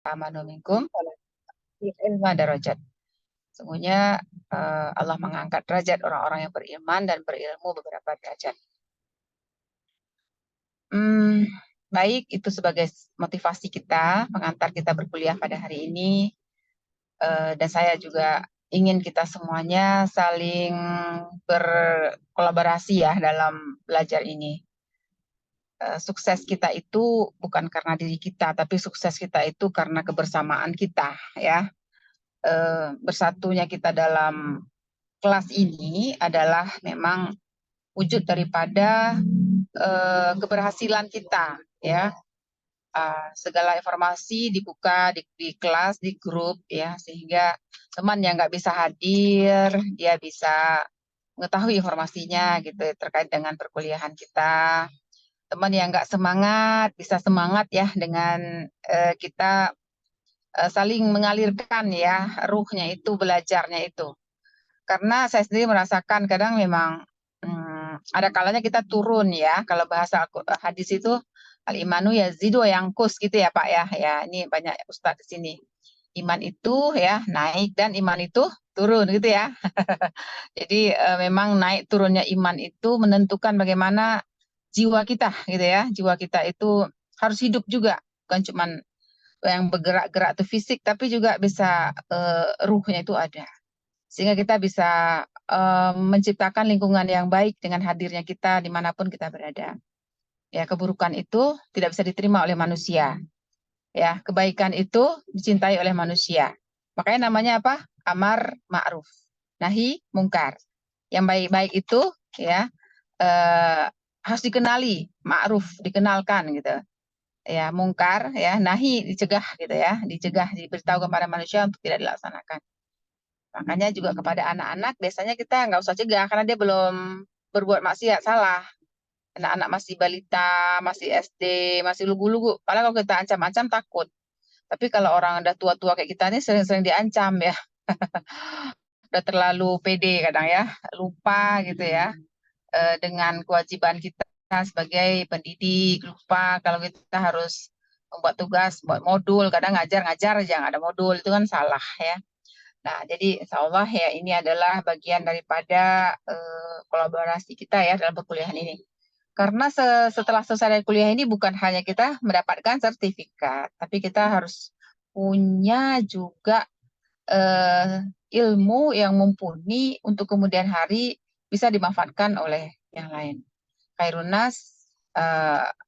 amanu minkum ilma darajat. Sesungguhnya Allah mengangkat derajat orang-orang yang beriman dan berilmu beberapa derajat. Baik, itu sebagai motivasi kita, mengantar kita berkuliah pada hari ini. Dan saya juga ingin kita semuanya saling berkolaborasi ya dalam belajar ini. Sukses kita itu bukan karena diri kita, tapi sukses kita itu karena kebersamaan kita ya. Bersatunya kita dalam kelas ini adalah memang wujud daripada keberhasilan kita ya. Segala informasi dibuka di kelas, di grup ya, sehingga teman yang nggak bisa hadir dia bisa mengetahui informasinya gitu terkait dengan perkuliahan kita. Teman yang nggak semangat bisa semangat ya dengan kita saling mengalirkan ya ruhnya itu, belajarnya itu. Karena saya sendiri merasakan kadang memang ada kalanya kita turun ya. Kalau bahasa hadis itu al-imanu yazidu yangkus gitu ya Pak ya. Ya, ini banyak ustadz di sini. Iman itu ya naik dan iman itu turun gitu ya. Jadi memang naik turunnya iman itu menentukan bagaimana jiwa kita gitu ya. Jiwa kita itu harus hidup juga, bukan cuma yang bergerak-gerak itu fisik, tapi juga bisa ruhnya itu ada. Sehingga kita bisa menciptakan lingkungan yang baik dengan hadirnya kita dimanapun kita berada. Ya, keburukan itu tidak bisa diterima oleh manusia. Ya, kebaikan itu dicintai oleh manusia. Makanya namanya apa? Amar ma'ruf, nahi mungkar. Yang baik-baik itu ya harus dikenali, ma'ruf dikenalkan gitu. Ya, mungkar ya, nahi dicegah gitu ya, dicegah, diberitahu kepada manusia untuk tidak dilaksanakan. Makanya juga kepada anak-anak biasanya kita nggak usah cegah karena dia belum berbuat maksiat, salah. Anak-anak masih balita, masih SD, masih lugu-lugu. Padahal kalau kita ancam-ancam takut. Tapi kalau orang udah tua-tua kayak kita ini sering-sering diancam ya. Udah terlalu pede kadang ya, lupa gitu ya. Dengan kewajiban kita sebagai pendidik, lupa kalau kita harus membuat tugas, buat modul, kadang ngajar-ngajar aja nggak ada modul, itu kan salah ya. Nah, jadi insya Allah ya ini adalah bagian daripada kolaborasi kita ya dalam perkuliahan ini. Karena setelah selesai dari kuliah ini bukan hanya kita mendapatkan sertifikat, tapi kita harus punya juga ilmu yang mumpuni untuk kemudian hari bisa dimanfaatkan oleh yang lain. Khairunas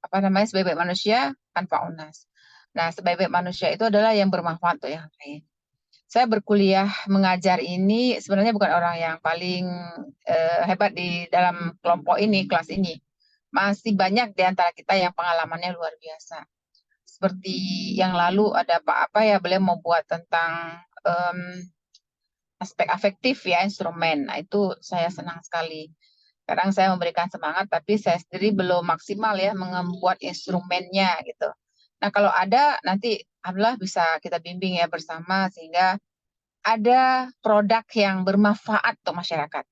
apa namanya sebaik-baik manusia tanpa unas. Nah, sebaik-baik manusia itu adalah yang bermanfaat untuk yang lain. Saya berkuliah mengajar ini sebenarnya bukan orang yang paling hebat di dalam kelompok ini, kelas ini. Masih banyak di antara kita yang pengalamannya luar biasa. Seperti yang lalu ada Pak apa ya, beliau membuat tentang aspek afektif ya, instrumen. Nah, itu saya senang sekali. Kadang saya memberikan semangat, tapi saya sendiri belum maksimal ya membuat instrumennya gitu. Nah, kalau ada nanti alhamdulillah bisa kita bimbing ya bersama sehingga ada produk yang bermanfaat untuk masyarakat.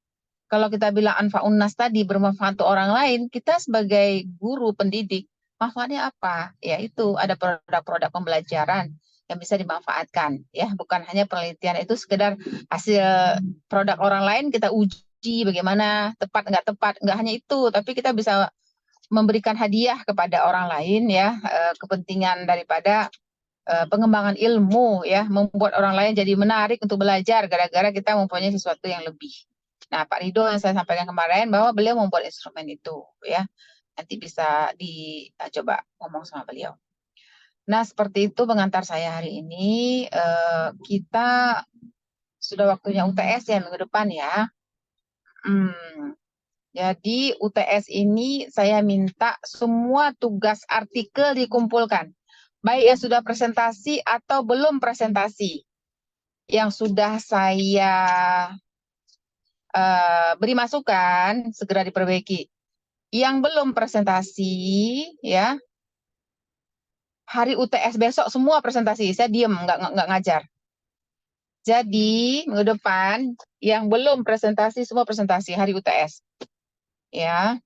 Kalau kita bilang anfa'un nas tadi bermanfaat untuk orang lain, kita sebagai guru pendidik, manfaatnya apa? Ya itu ada produk-produk pembelajaran yang bisa dimanfaatkan. Ya, bukan hanya penelitian itu sekedar hasil produk orang lain kita uji bagaimana tepat nggak hanya itu, tapi kita bisa memberikan hadiah kepada orang lain ya, kepentingan daripada pengembangan ilmu ya, membuat orang lain jadi menarik untuk belajar gara-gara kita mempunyai sesuatu yang lebih. Nah, Pak Ridho yang saya sampaikan kemarin bahwa beliau membuat instrumen itu ya. Nanti bisa dicoba ngomong sama beliau. Nah, seperti itu pengantar saya hari ini. Kita sudah waktunya UTS ya minggu depan ya. Jadi UTS ini saya minta semua tugas artikel dikumpulkan. Baik yang sudah presentasi atau belum presentasi. Yang sudah saya beri masukan, segera diperbaiki. Yang belum presentasi, ya hari UTS besok semua presentasi. Saya diem, nggak ngajar. Jadi minggu depan yang belum presentasi semua presentasi hari UTS. Ya,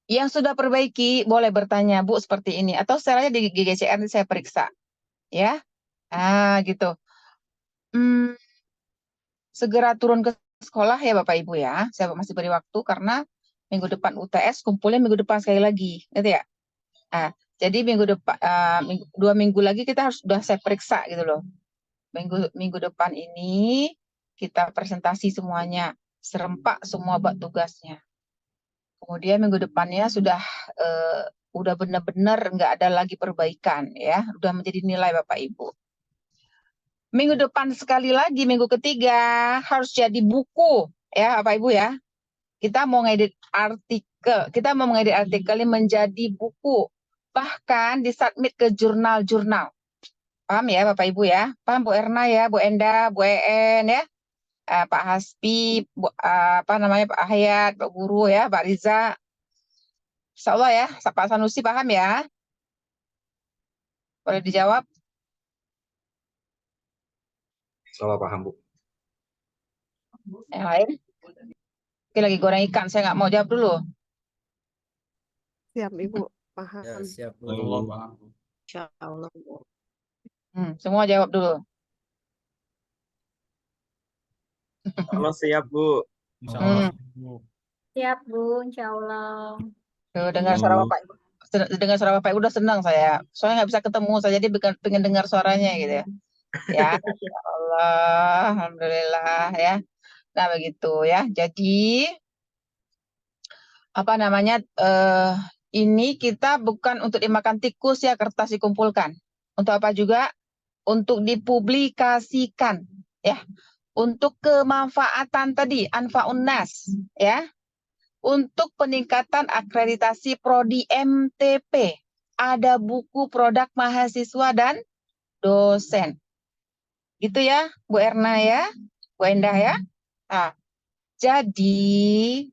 yang sudah perbaiki boleh bertanya Bu seperti ini atau setelahnya di GGCR saya periksa. ya. Gitu. Segera turun ke sekolah ya Bapak Ibu ya. Saya masih beri waktu karena minggu depan UTS, kumpulnya minggu depan sekali lagi, gitu ya. Jadi minggu depan, 2 minggu lagi kita harus sudah saya periksa gitu loh. Minggu depan ini kita presentasi semuanya, serempak semua buat tugasnya. Kemudian minggu depannya udah benar-benar nggak ada lagi perbaikan ya, udah menjadi nilai Bapak Ibu. Minggu depan sekali lagi, minggu ketiga harus jadi buku ya Bapak Ibu ya. Kita mau ngedit artikelnya menjadi buku, bahkan disubmit ke jurnal-jurnal. Paham ya Bapak Ibu ya? Paham Bu Erna ya, Bu Enda, Bu En ya, Pak Hasbi, Pak Hayat, Pak Guru ya, Pak Riza. Insya Allah ya, Pak Sanusi paham ya? Boleh dijawab? Salah paham, Bu. Yang lain? Oke, lagi goreng ikan, saya nggak mau jawab dulu. Siap, Ibu. Paham. Ya, siap, Bu. Allah paham. Insya Allah, Bu. Semua jawab dulu. Allah siap, Bu. Insya Allah. Siap, Bu, insya Allah. Dengar suara Bapak Ibu. Dengar suara Bapak Ibu udah senang saya. Soalnya nggak bisa ketemu, saya jadi pengen dengar suaranya gitu ya. Ya, insya Allah, alhamdulillah ya. Nah begitu ya. Jadi ini kita bukan untuk dimakan tikus ya, kertas dikumpulkan. Untuk apa juga? Untuk dipublikasikan ya. Untuk kemanfaatan tadi, anfa'un nas ya. Untuk peningkatan akreditasi prodi MTP. Ada buku produk mahasiswa dan dosen. Gitu ya, Bu Erna ya, Bu Endah ya. Nah, jadi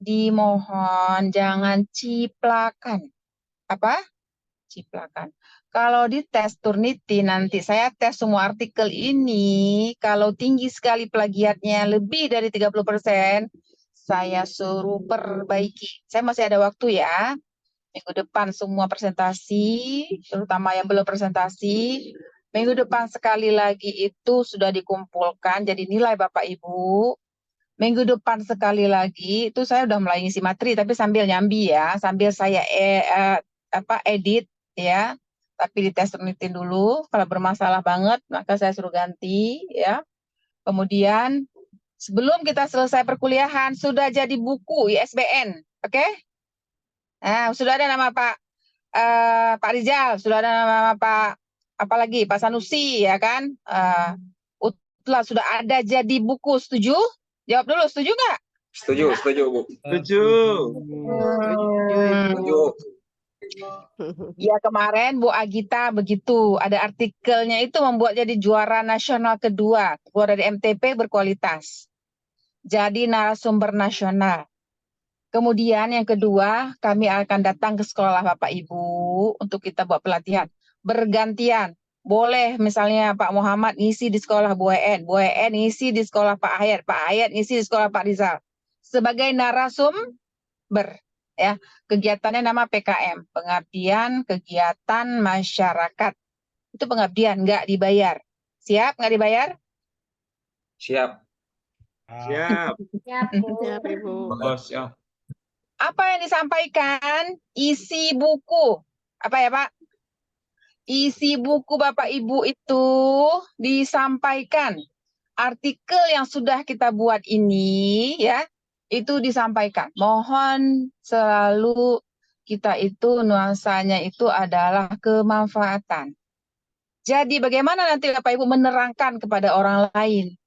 dimohon jangan ciplakan. Apa? Ciplakan. Kalau di tes Turnitin nanti saya tes semua artikel ini, kalau tinggi sekali plagiatnya lebih dari 30%, saya suruh perbaiki. Saya masih ada waktu ya. Minggu depan semua presentasi, terutama yang belum presentasi. Minggu depan sekali lagi itu sudah dikumpulkan jadi nilai Bapak Ibu. Minggu depan sekali lagi itu saya udah mulai ngisi materi tapi sambil nyambi ya, sambil saya edit ya. Tapi dites Turnitin dulu, kalau bermasalah banget maka saya suruh ganti ya. Kemudian sebelum kita selesai perkuliahan sudah jadi buku ISBN, oke? Nah, sudah ada nama Pak Rizal, sudah ada nama apalagi Pak Sanusi ya kan? Sudah ada jadi buku, setuju? Jawab dulu, setuju nggak? Setuju, Bu. Setuju, Ibu. Ya kemarin Bu Agita begitu, ada artikelnya itu membuat jadi juara nasional kedua, keluar dari MTP berkualitas. Jadi narasumber nasional. Kemudian yang kedua, kami akan datang ke sekolah Bapak Ibu untuk kita buat pelatihan. Bergantian. Boleh misalnya Pak Muhammad ngisi di sekolah Bu En ngisi di sekolah Pak Hayat ngisi di sekolah Pak Rizal. Sebagai narasumber. Ya, kegiatannya nama PKM, pengabdian kegiatan masyarakat. Itu pengabdian, nggak dibayar. Siap, nggak dibayar? Siap. Siap. Siap, Bu. Siap, Ibu. Bos, ya. Apa yang disampaikan? Isi buku. Apa ya, Pak? Isi buku Bapak Ibu itu disampaikan. Artikel yang sudah kita buat ini ya, itu disampaikan. Mohon selalu kita itu nuansanya itu adalah kemanfaatan. Jadi bagaimana nanti Bapak Ibu menerangkan kepada orang lain?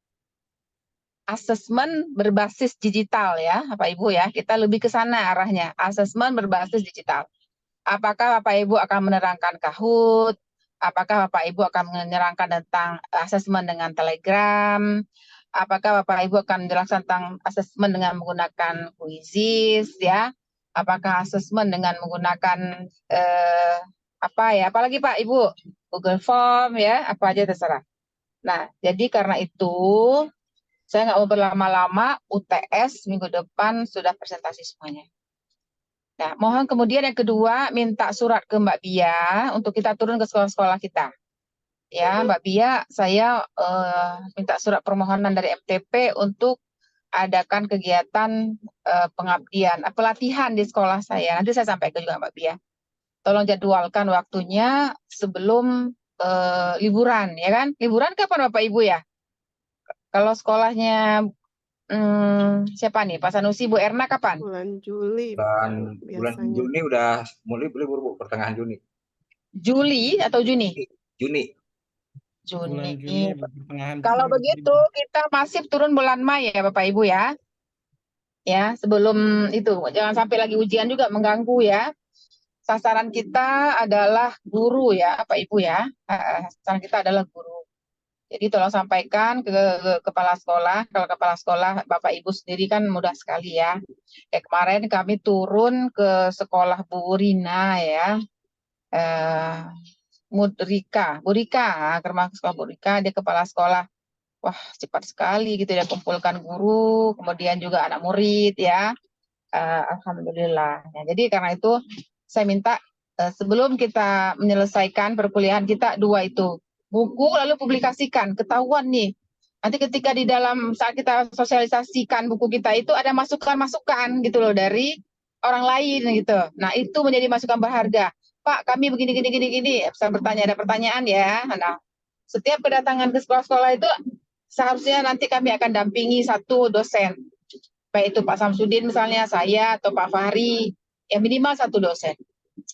Asesmen berbasis digital ya, Bapak Ibu ya. Kita lebih ke sana arahnya. Asesmen berbasis digital. Apakah Bapak Ibu akan menerangkan Kahoot? Apakah Bapak Ibu akan menerangkan tentang asesmen dengan Telegram? Apakah Bapak Ibu akan menjelaskan tentang asesmen dengan menggunakan Quizzes ya? Apakah asesmen dengan menggunakan apalagi Pak Ibu? Google Form ya, apa aja terserah. Nah, jadi karena itu saya nggak mau berlama-lama, UTS minggu depan sudah presentasi semuanya. Nah, mohon kemudian yang kedua minta surat ke Mbak Bia untuk kita turun ke sekolah-sekolah kita. Ya, Mbak Bia, saya minta surat permohonan dari MTP untuk adakan kegiatan pengabdian, pelatihan di sekolah saya. Nanti saya sampaikan juga Mbak Bia. Tolong jadwalkan waktunya sebelum liburan, ya kan? Liburan kapan Bapak Ibu ya? Kalau sekolahnya siapa nih? Pak Sanusi, Bu Erna kapan? Bulan Juli Bulan biasanya. Juni udah mulai libur, Bu, pertengahan Juni. Juli atau Juni? Juni. Bulan Juni. Juni, pertengahan Kalau Juni. begitu kita masih turun bulan Mei ya Bapak Ibu ya. Ya, sebelum itu jangan sampai lagi ujian juga mengganggu ya. Sasaran kita adalah guru ya, Bapak Ibu ya. Sasaran kita adalah guru. Jadi tolong sampaikan ke kepala sekolah. Kalau kepala sekolah Bapak Ibu sendiri kan mudah sekali ya. Kemarin kami turun ke sekolah Bu Rina ya. Bu Rika, ke rumah sekolah Bu Rika, dia kepala sekolah. Wah, cepat sekali gitu ya, kumpulkan guru, kemudian juga anak murid ya. Alhamdulillah. Ya, jadi karena itu saya minta sebelum kita menyelesaikan perkuliahan kita dua itu buku lalu publikasikan, ketahuan nih. Nanti ketika di dalam saat kita sosialisasikan buku kita itu ada masukan-masukan gitu loh dari orang lain gitu. Nah, itu menjadi masukan berharga. Pak, kami begini gini gini gini. Bisa bertanya, ada pertanyaan ya. Nah, setiap kedatangan ke sekolah-sekolah itu seharusnya nanti kami akan dampingi satu dosen. Baik itu Pak Samsudin misalnya, saya atau Pak Fahri, ya minimal satu dosen.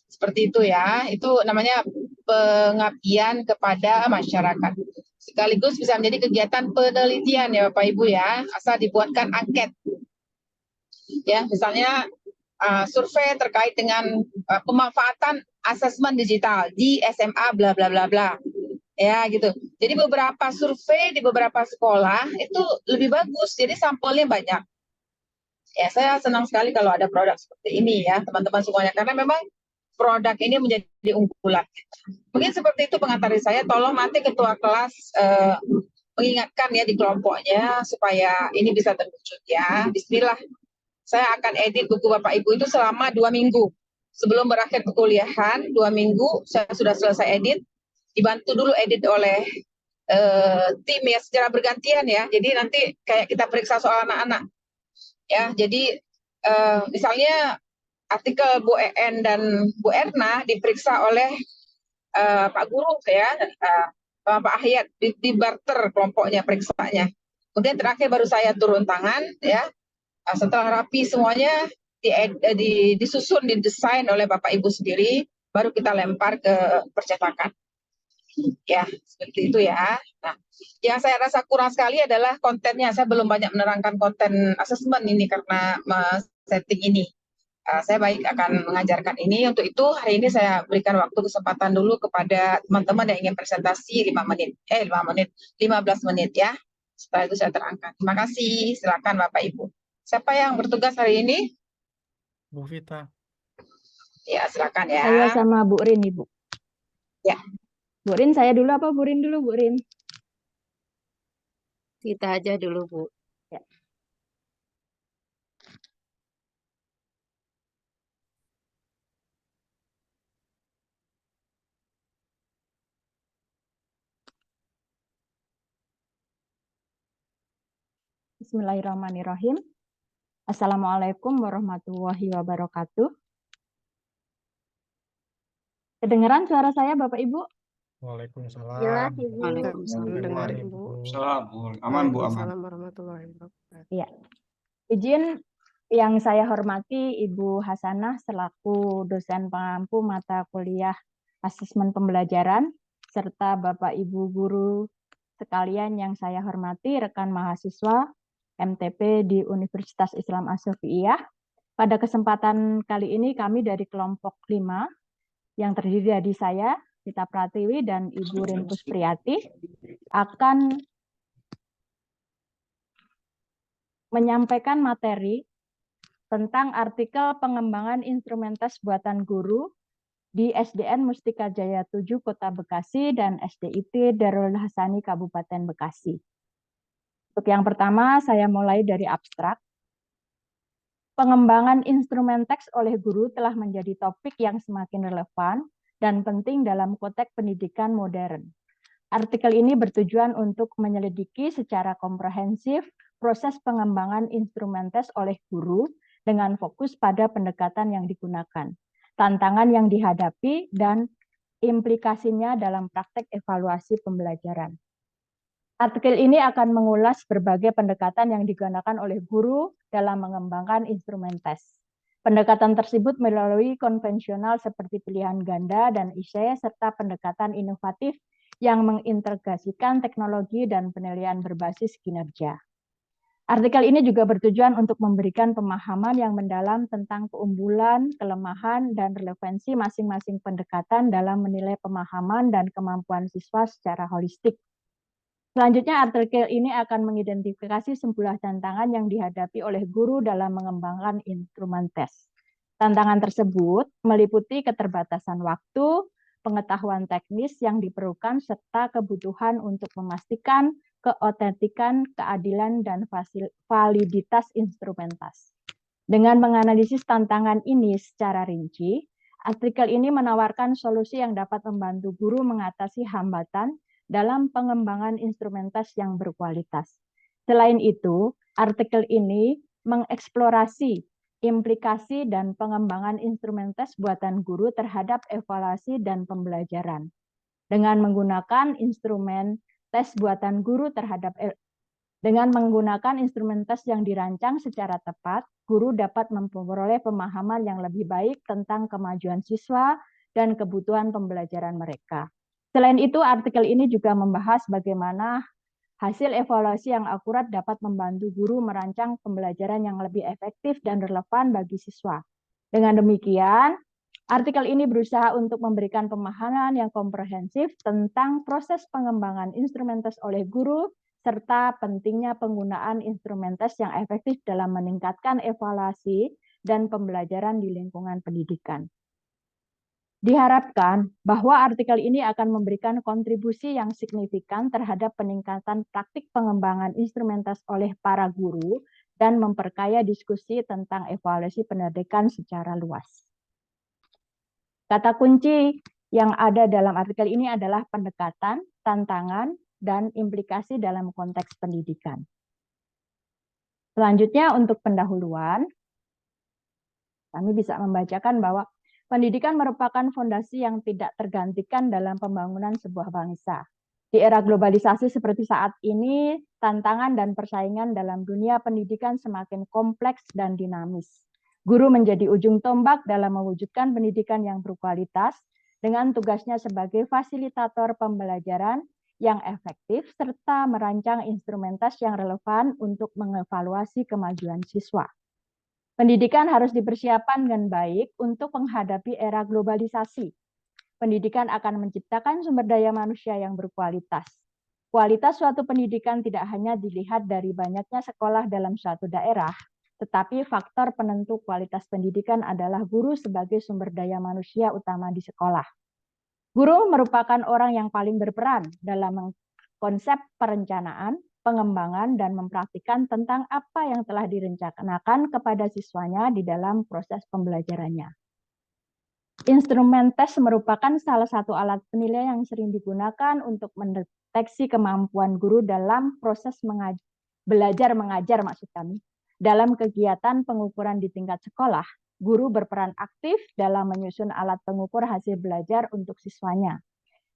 Seperti itu ya, itu namanya pengabdian kepada masyarakat. Sekaligus bisa menjadi kegiatan penelitian ya Bapak Ibu ya, asal dibuatkan angket. Ya, misalnya survei terkait dengan pemanfaatan asesmen digital di SMA bla bla bla bla. Ya gitu. Jadi beberapa survei di beberapa sekolah itu lebih bagus. Jadi sampelnya banyak. Ya, saya senang sekali kalau ada produk seperti ini ya, teman-teman semuanya. Karena memang produk ini menjadi unggulan. Mungkin seperti itu pengantar dari saya. Tolong nanti ketua kelas mengingatkan ya di kelompoknya supaya ini bisa terwujud ya. Bismillah. Saya akan edit buku Bapak Ibu itu selama 2 minggu. Sebelum berakhir perkuliahan, 2 minggu saya sudah selesai edit. Dibantu dulu edit oleh tim ya secara bergantian ya. Jadi nanti kayak kita periksa soal anak-anak. Ya, jadi misalnya artikel Bu EN dan Bu Erna diperiksa oleh Pak Guru ya, Pak Ahyat di barter kelompoknya periksanya. Kemudian terakhir baru saya turun tangan ya. Setelah rapi semuanya disusun, didesain oleh Bapak Ibu sendiri, baru kita lempar ke percetakan. Ya, seperti itu ya. Nah, yang saya rasa kurang sekali adalah kontennya. Saya belum banyak menerangkan konten asesmen ini karena setting ini. Saya baik akan mengajarkan ini. Untuk itu hari ini saya berikan waktu kesempatan dulu kepada teman-teman yang ingin presentasi 5 menit. 15 menit ya. Setelah itu saya terangkan. Terima kasih. Silakan Bapak Ibu. Siapa yang bertugas hari ini? Bu Vita. Ya, silakan ya. Saya sama Bu Rin, Ibu. Ya. Bu Rin, saya dulu apa Bu Rin dulu, Bu Rin? Kita aja dulu, Bu. Ya. Bismillahirrahmanirrahim. Assalamualaikum warahmatullahi wabarakatuh. Kedengaran suara saya, Bapak Ibu? Waalaikumsalam. Jelas, Ibu. Waalaikumsalam, dengar Dengar, Ibu. Salam, aman Bu, aman. Waalaikumsalam warahmatullahi wabarakatuh. Iya. Izin yang saya hormati Ibu Hasanah selaku dosen pengampu mata kuliah asesmen pembelajaran, serta Bapak Ibu guru sekalian yang saya hormati, rekan mahasiswa MTP di Universitas Islam Asy-Syafi'iyah. Pada kesempatan kali ini kami dari kelompok 5 yang terdiri dari saya, Rita Pratiwi, dan Ibu Rinkus Priyati akan menyampaikan materi tentang artikel pengembangan instrumen tes buatan guru di SDN Mustika Jaya 7 Kota Bekasi dan SDIT Darul Hasani Kabupaten Bekasi. Untuk yang pertama, saya mulai dari abstrak. Pengembangan instrumen teks oleh guru telah menjadi topik yang semakin relevan dan penting dalam konteks pendidikan modern. Artikel ini bertujuan untuk menyelidiki secara komprehensif proses pengembangan instrumen tes oleh guru dengan fokus pada pendekatan yang digunakan, tantangan yang dihadapi, dan implikasinya dalam praktek evaluasi pembelajaran. Artikel ini akan mengulas berbagai pendekatan yang digunakan oleh guru dalam mengembangkan instrumen tes. Pendekatan tersebut melalui konvensional seperti pilihan ganda dan esai, serta pendekatan inovatif yang mengintegrasikan teknologi dan penilaian berbasis kinerja. Artikel ini juga bertujuan untuk memberikan pemahaman yang mendalam tentang keunggulan, kelemahan, dan relevansi masing-masing pendekatan dalam menilai pemahaman dan kemampuan siswa secara holistik. Selanjutnya, artikel ini akan mengidentifikasi sebuah tantangan yang dihadapi oleh guru dalam mengembangkan instrumen tes. Tantangan tersebut meliputi keterbatasan waktu, pengetahuan teknis yang diperlukan, serta kebutuhan untuk memastikan keotentikan, keadilan, dan validitas instrumen tes. Dengan menganalisis tantangan ini secara rinci, artikel ini menawarkan solusi yang dapat membantu guru mengatasi hambatan dalam pengembangan instrumen tes yang berkualitas. Selain itu, artikel ini mengeksplorasi implikasi dan pengembangan instrumen tes buatan guru terhadap evaluasi dan pembelajaran. Dengan menggunakan instrumen tes buatan guru dengan menggunakan instrumen tes yang dirancang secara tepat, guru dapat memperoleh pemahaman yang lebih baik tentang kemajuan siswa dan kebutuhan pembelajaran mereka. Selain itu, artikel ini juga membahas bagaimana hasil evaluasi yang akurat dapat membantu guru merancang pembelajaran yang lebih efektif dan relevan bagi siswa. Dengan demikian, artikel ini berusaha untuk memberikan pemahaman yang komprehensif tentang proses pengembangan instrumen tes oleh guru, serta pentingnya penggunaan instrumen tes yang efektif dalam meningkatkan evaluasi dan pembelajaran di lingkungan pendidikan. Diharapkan bahwa artikel ini akan memberikan kontribusi yang signifikan terhadap peningkatan praktik pengembangan instrumen tes oleh para guru dan memperkaya diskusi tentang evaluasi pendidikan secara luas. Kata kunci yang ada dalam artikel ini adalah pendekatan, tantangan, dan implikasi dalam konteks pendidikan. Selanjutnya untuk pendahuluan, kami bisa membacakan bahwa pendidikan merupakan fondasi yang tidak tergantikan dalam pembangunan sebuah bangsa. Di era globalisasi seperti saat ini, tantangan dan persaingan dalam dunia pendidikan semakin kompleks dan dinamis. Guru menjadi ujung tombak dalam mewujudkan pendidikan yang berkualitas dengan tugasnya sebagai fasilitator pembelajaran yang efektif serta merancang instrumen tes yang relevan untuk mengevaluasi kemajuan siswa. Pendidikan harus dipersiapkan dengan baik untuk menghadapi era globalisasi. Pendidikan akan menciptakan sumber daya manusia yang berkualitas. Kualitas suatu pendidikan tidak hanya dilihat dari banyaknya sekolah dalam suatu daerah, tetapi faktor penentu kualitas pendidikan adalah guru sebagai sumber daya manusia utama di sekolah. Guru merupakan orang yang paling berperan dalam konsep perencanaan, pengembangan, dan mempraktikkan tentang apa yang telah direncanakan kepada siswanya di dalam proses pembelajarannya. Instrumen tes merupakan salah satu alat penilaian yang sering digunakan untuk mendeteksi kemampuan guru dalam proses belajar mengajar maksud kami. Dalam kegiatan pengukuran di tingkat sekolah, guru berperan aktif dalam menyusun alat pengukur hasil belajar untuk siswanya.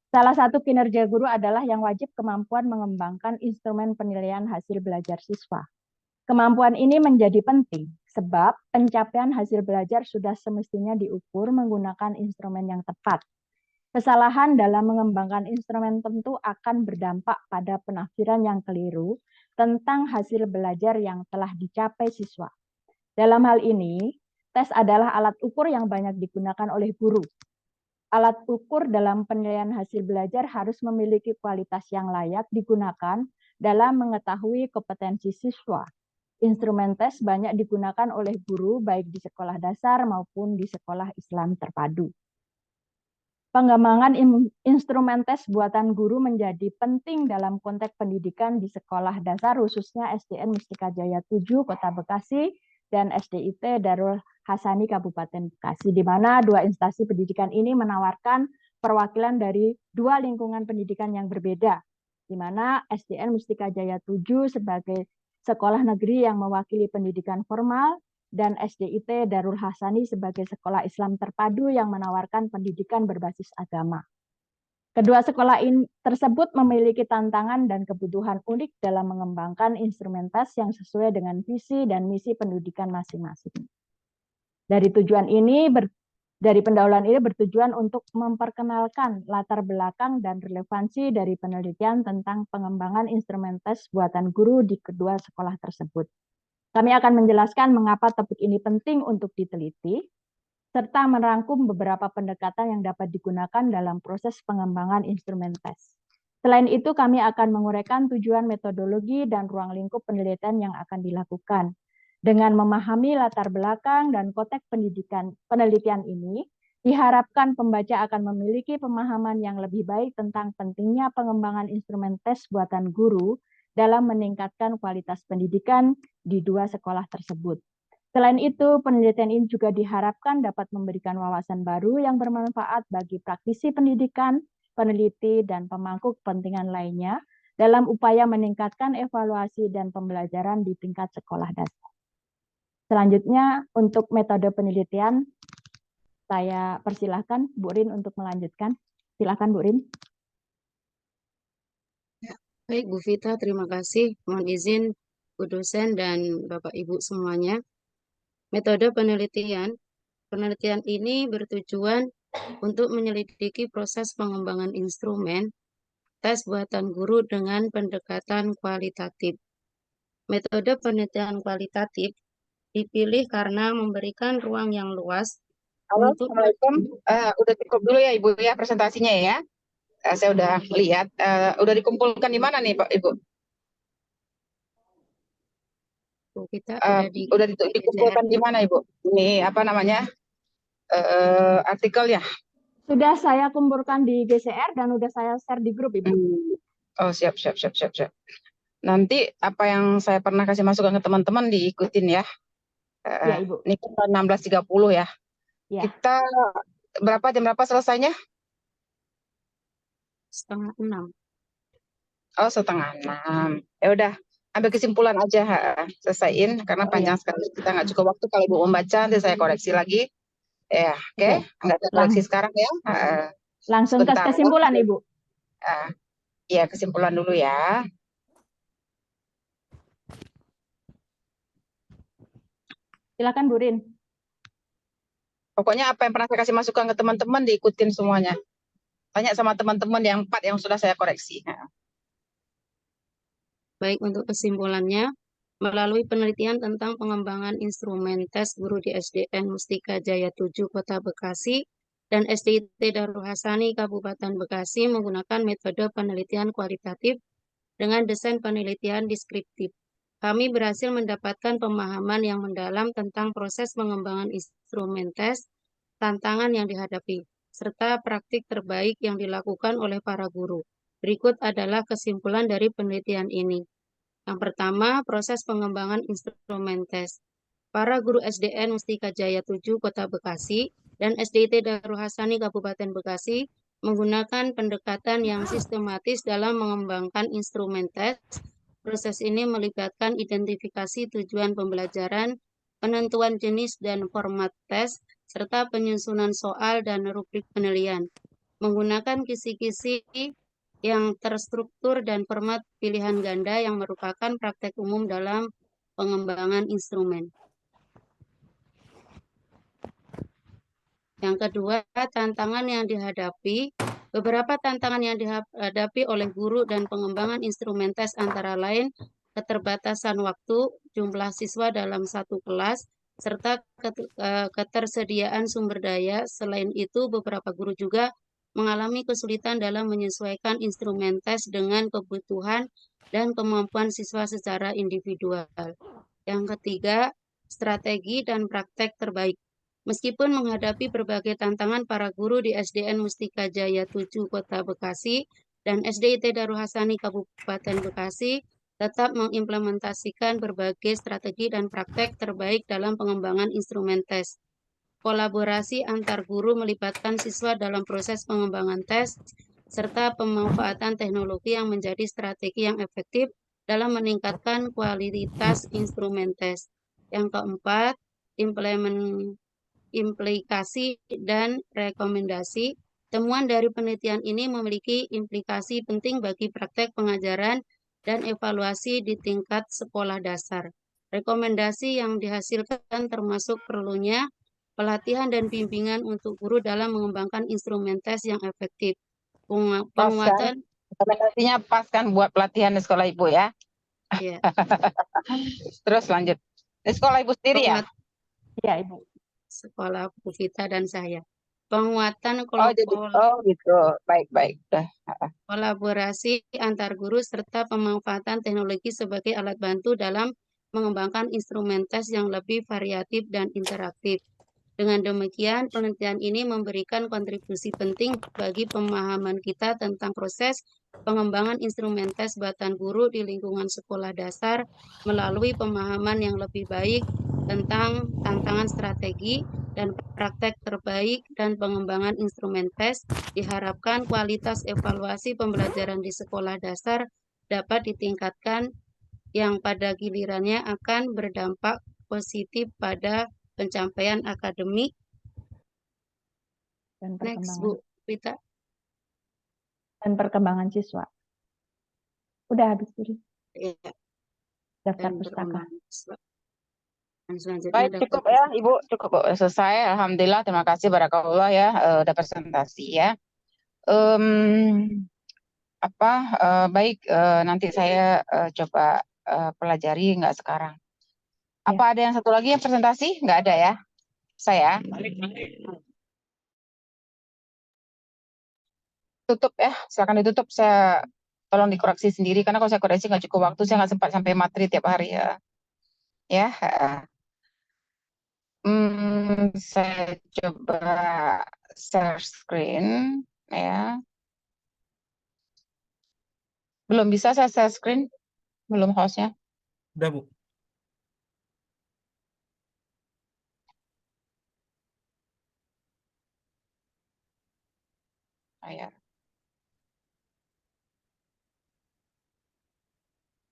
Salah satu kinerja guru adalah yang wajib kemampuan mengembangkan instrumen penilaian hasil belajar siswa. Kemampuan ini menjadi penting sebab pencapaian hasil belajar sudah semestinya diukur menggunakan instrumen yang tepat. Kesalahan dalam mengembangkan instrumen tentu akan berdampak pada penafsiran yang keliru tentang hasil belajar yang telah dicapai siswa. Dalam hal ini, tes adalah alat ukur yang banyak digunakan oleh guru. Alat ukur dalam penilaian hasil belajar harus memiliki kualitas yang layak digunakan dalam mengetahui kompetensi siswa. Instrumen tes banyak digunakan oleh guru baik di sekolah dasar maupun di sekolah Islam terpadu. Pengembangan instrumen tes buatan guru menjadi penting dalam konteks pendidikan di sekolah dasar, khususnya SDN Mustika Jaya 7 Kota Bekasi dan SDIT Darul Hasani Kabupaten Bekasi, di mana dua instansi pendidikan ini menawarkan perwakilan dari dua lingkungan pendidikan yang berbeda, di mana SDN Mustika Jaya 7 sebagai sekolah negeri yang mewakili pendidikan formal, dan SDIT Darul Hasani sebagai sekolah Islam terpadu yang menawarkan pendidikan berbasis agama. Kedua sekolah tersebut memiliki tantangan dan kebutuhan unik dalam mengembangkan instrumen tes yang sesuai dengan visi dan misi pendidikan masing-masing. Dari pendahuluan ini bertujuan untuk memperkenalkan latar belakang dan relevansi dari penelitian tentang pengembangan instrumen tes buatan guru di kedua sekolah tersebut. Kami akan menjelaskan mengapa topik ini penting untuk diteliti, serta merangkum beberapa pendekatan yang dapat digunakan dalam proses pengembangan instrumen tes. Selain itu, kami akan menguraikan tujuan metodologi dan ruang lingkup penelitian yang akan dilakukan. Dengan memahami latar belakang dan konteks penelitian ini, diharapkan pembaca akan memiliki pemahaman yang lebih baik tentang pentingnya pengembangan instrumen tes buatan guru dalam meningkatkan kualitas pendidikan di dua sekolah tersebut. Selain itu, penelitian ini juga diharapkan dapat memberikan wawasan baru yang bermanfaat bagi praktisi pendidikan, peneliti, dan pemangku kepentingan lainnya dalam upaya meningkatkan evaluasi dan pembelajaran di tingkat sekolah dasar. Selanjutnya, untuk metode penelitian, saya persilahkan Bu Rin untuk melanjutkan. Silakan Bu Rin. Baik, Bu Vita, terima kasih. Mohon izin Bu dosen dan Bapak Ibu semuanya. Metode penelitian ini bertujuan untuk menyelidiki proses pengembangan instrumen tes buatan guru dengan pendekatan kualitatif. Metode penelitian kualitatif dipilih karena memberikan ruang yang luas Halo, untuk Assalamualaikum. Udah cukup dulu ya Ibu ya presentasinya ya. Saya udah lihat. Udah dikumpulkan di mana nih Pak Ibu? Bu Vita Udah dikumpulkan di mana Ibu? Ini apa namanya? Artikelnya. Sudah saya kumpulkan di GCR dan sudah saya share di grup, Ibu. Oh, siap. Nanti apa yang saya pernah kasih masukan ke teman-teman diikutin ya. Ya, Ibu. Ini kita 16.30 ya. Ya. Kita jam berapa selesainya? 5:30. Oh, 5:30. Ya udah, ambil kesimpulan aja, selesaiin karena panjang sekali. Kita nggak cukup waktu. Kalau Ibu membaca, nanti saya koreksi lagi. Ya, oke. Nggak ada koreksi sekarang ya. Langsung ke kesimpulan, Ibu. Iya, kesimpulan dulu ya. Silakan Bu Rin. Pokoknya apa yang pernah saya kasih masukan ke teman-teman diikutin semuanya. Tanya sama teman-teman yang 4 yang sudah saya koreksi. Baik, untuk kesimpulannya, melalui penelitian tentang pengembangan instrumen tes guru di SDN Mustika Jaya 7 Kota Bekasi dan SDIT Darul Hasani Kabupaten Bekasi menggunakan metode penelitian kualitatif dengan desain penelitian deskriptif. Kami berhasil mendapatkan pemahaman yang mendalam tentang proses pengembangan instrumen tes, tantangan yang dihadapi, serta praktik terbaik yang dilakukan oleh para guru. Berikut adalah kesimpulan dari penelitian ini. Yang pertama, proses pengembangan instrumen tes. Para guru SDN Mustika Jaya 7 Kota Bekasi dan SDIT Darul Hasani Kabupaten Bekasi menggunakan pendekatan yang sistematis dalam mengembangkan instrumen tes. Proses ini melibatkan identifikasi tujuan pembelajaran, penentuan jenis dan format tes, serta penyusunan soal dan rubrik penilaian. Menggunakan kisi-kisi yang terstruktur dan format pilihan ganda yang merupakan praktek umum dalam pengembangan instrumen. Yang kedua, tantangan yang dihadapi. Beberapa tantangan yang dihadapi oleh guru dan pengembangan instrumen tes antara lain keterbatasan waktu, jumlah siswa dalam satu kelas, serta ketersediaan sumber daya. Selain itu, beberapa guru juga mengalami kesulitan dalam menyesuaikan instrumen tes dengan kebutuhan dan kemampuan siswa secara individual. Yang ketiga, strategi dan praktek terbaik. Meskipun menghadapi berbagai tantangan, para guru di SDN Mustika Jaya 7 Kota Bekasi dan SDIT Darul Hasani Kabupaten Bekasi tetap mengimplementasikan berbagai strategi dan praktek terbaik dalam pengembangan instrumen tes. kolaborasi antar guru melibatkan siswa dalam proses pengembangan tes, serta pemanfaatan teknologi yang menjadi strategi yang efektif dalam meningkatkan kualitas instrumen tes. Yang keempat, implikasi dan rekomendasi. Temuan dari penelitian ini memiliki implikasi penting bagi praktek pengajaran dan evaluasi di tingkat sekolah dasar. Rekomendasi yang dihasilkan termasuk perlunya pelatihan dan bimbingan untuk guru dalam mengembangkan instrumen tes yang efektif. Pas kan? Penguatan, Rekomendasinya pas kan buat pelatihan di sekolah Ibu ya. ya, Terus lanjut. Di sekolah Ibu sendiri ya? Ya, Ibu. sekolah Bu Vita dan saya. Penguatan Oh jadi, oh gitu. Baik. Udah. kolaborasi antar guru serta pemanfaatan teknologi sebagai alat bantu dalam mengembangkan instrumen tes yang lebih variatif dan interaktif. Dengan demikian, penelitian ini memberikan kontribusi penting bagi pemahaman kita tentang proses pengembangan instrumen tes buatan guru di lingkungan sekolah dasar melalui pemahaman yang lebih baik tentang tantangan strategi dan praktek terbaik dan pengembangan instrumen tes. Diharapkan kualitas evaluasi pembelajaran di sekolah dasar dapat ditingkatkan yang pada gilirannya akan berdampak positif pada pencapaian akademik. Dan Next, perkembangan, Bu Vita. dan perkembangan siswa. Udah habis dulu. Ya, Daftar dan pustaka. perkembangan siswa. Dan selanjutnya Baik, daftar cukup ya pustaka. Ibu, cukup Bu. Selesai. Alhamdulillah, terima kasih barakallah ya, udah presentasi ya. Baik, nanti saya coba pelajari, nggak sekarang. Apa ada yang satu lagi yang presentasi? Nggak ada ya? Saya tutup ya, silakan ditutup. Saya tolong dikoreksi sendiri karena kalau saya koreksi nggak cukup waktu, saya nggak sempat sampai materi tiap hari ya. Ya, saya coba share screen ya. Belum bisa saya share screen, belum hostnya. Udah, Bu. Ya.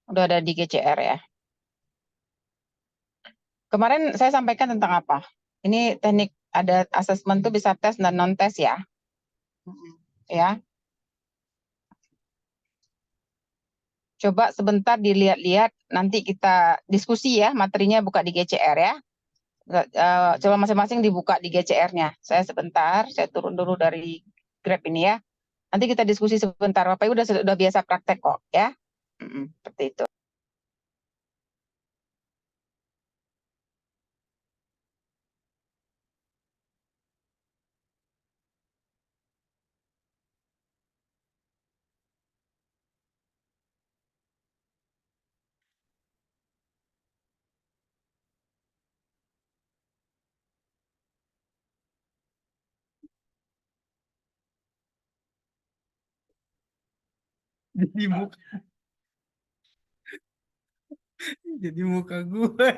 Udah ada di GCR ya. Kemarin saya sampaikan tentang apa? Ini teknik ada asesmen tuh bisa tes dan non tes ya. Ya. Coba sebentar dilihat-lihat, nanti kita diskusi ya, materinya buka di GCR ya. Coba masing-masing dibuka di GCR-nya. Saya sebentar, saya turun dulu dari Grab ini ya. Nanti kita diskusi sebentar. Bapak Ibu udah biasa praktek kok ya. Seperti itu. Jadi muka, jadi muka gue.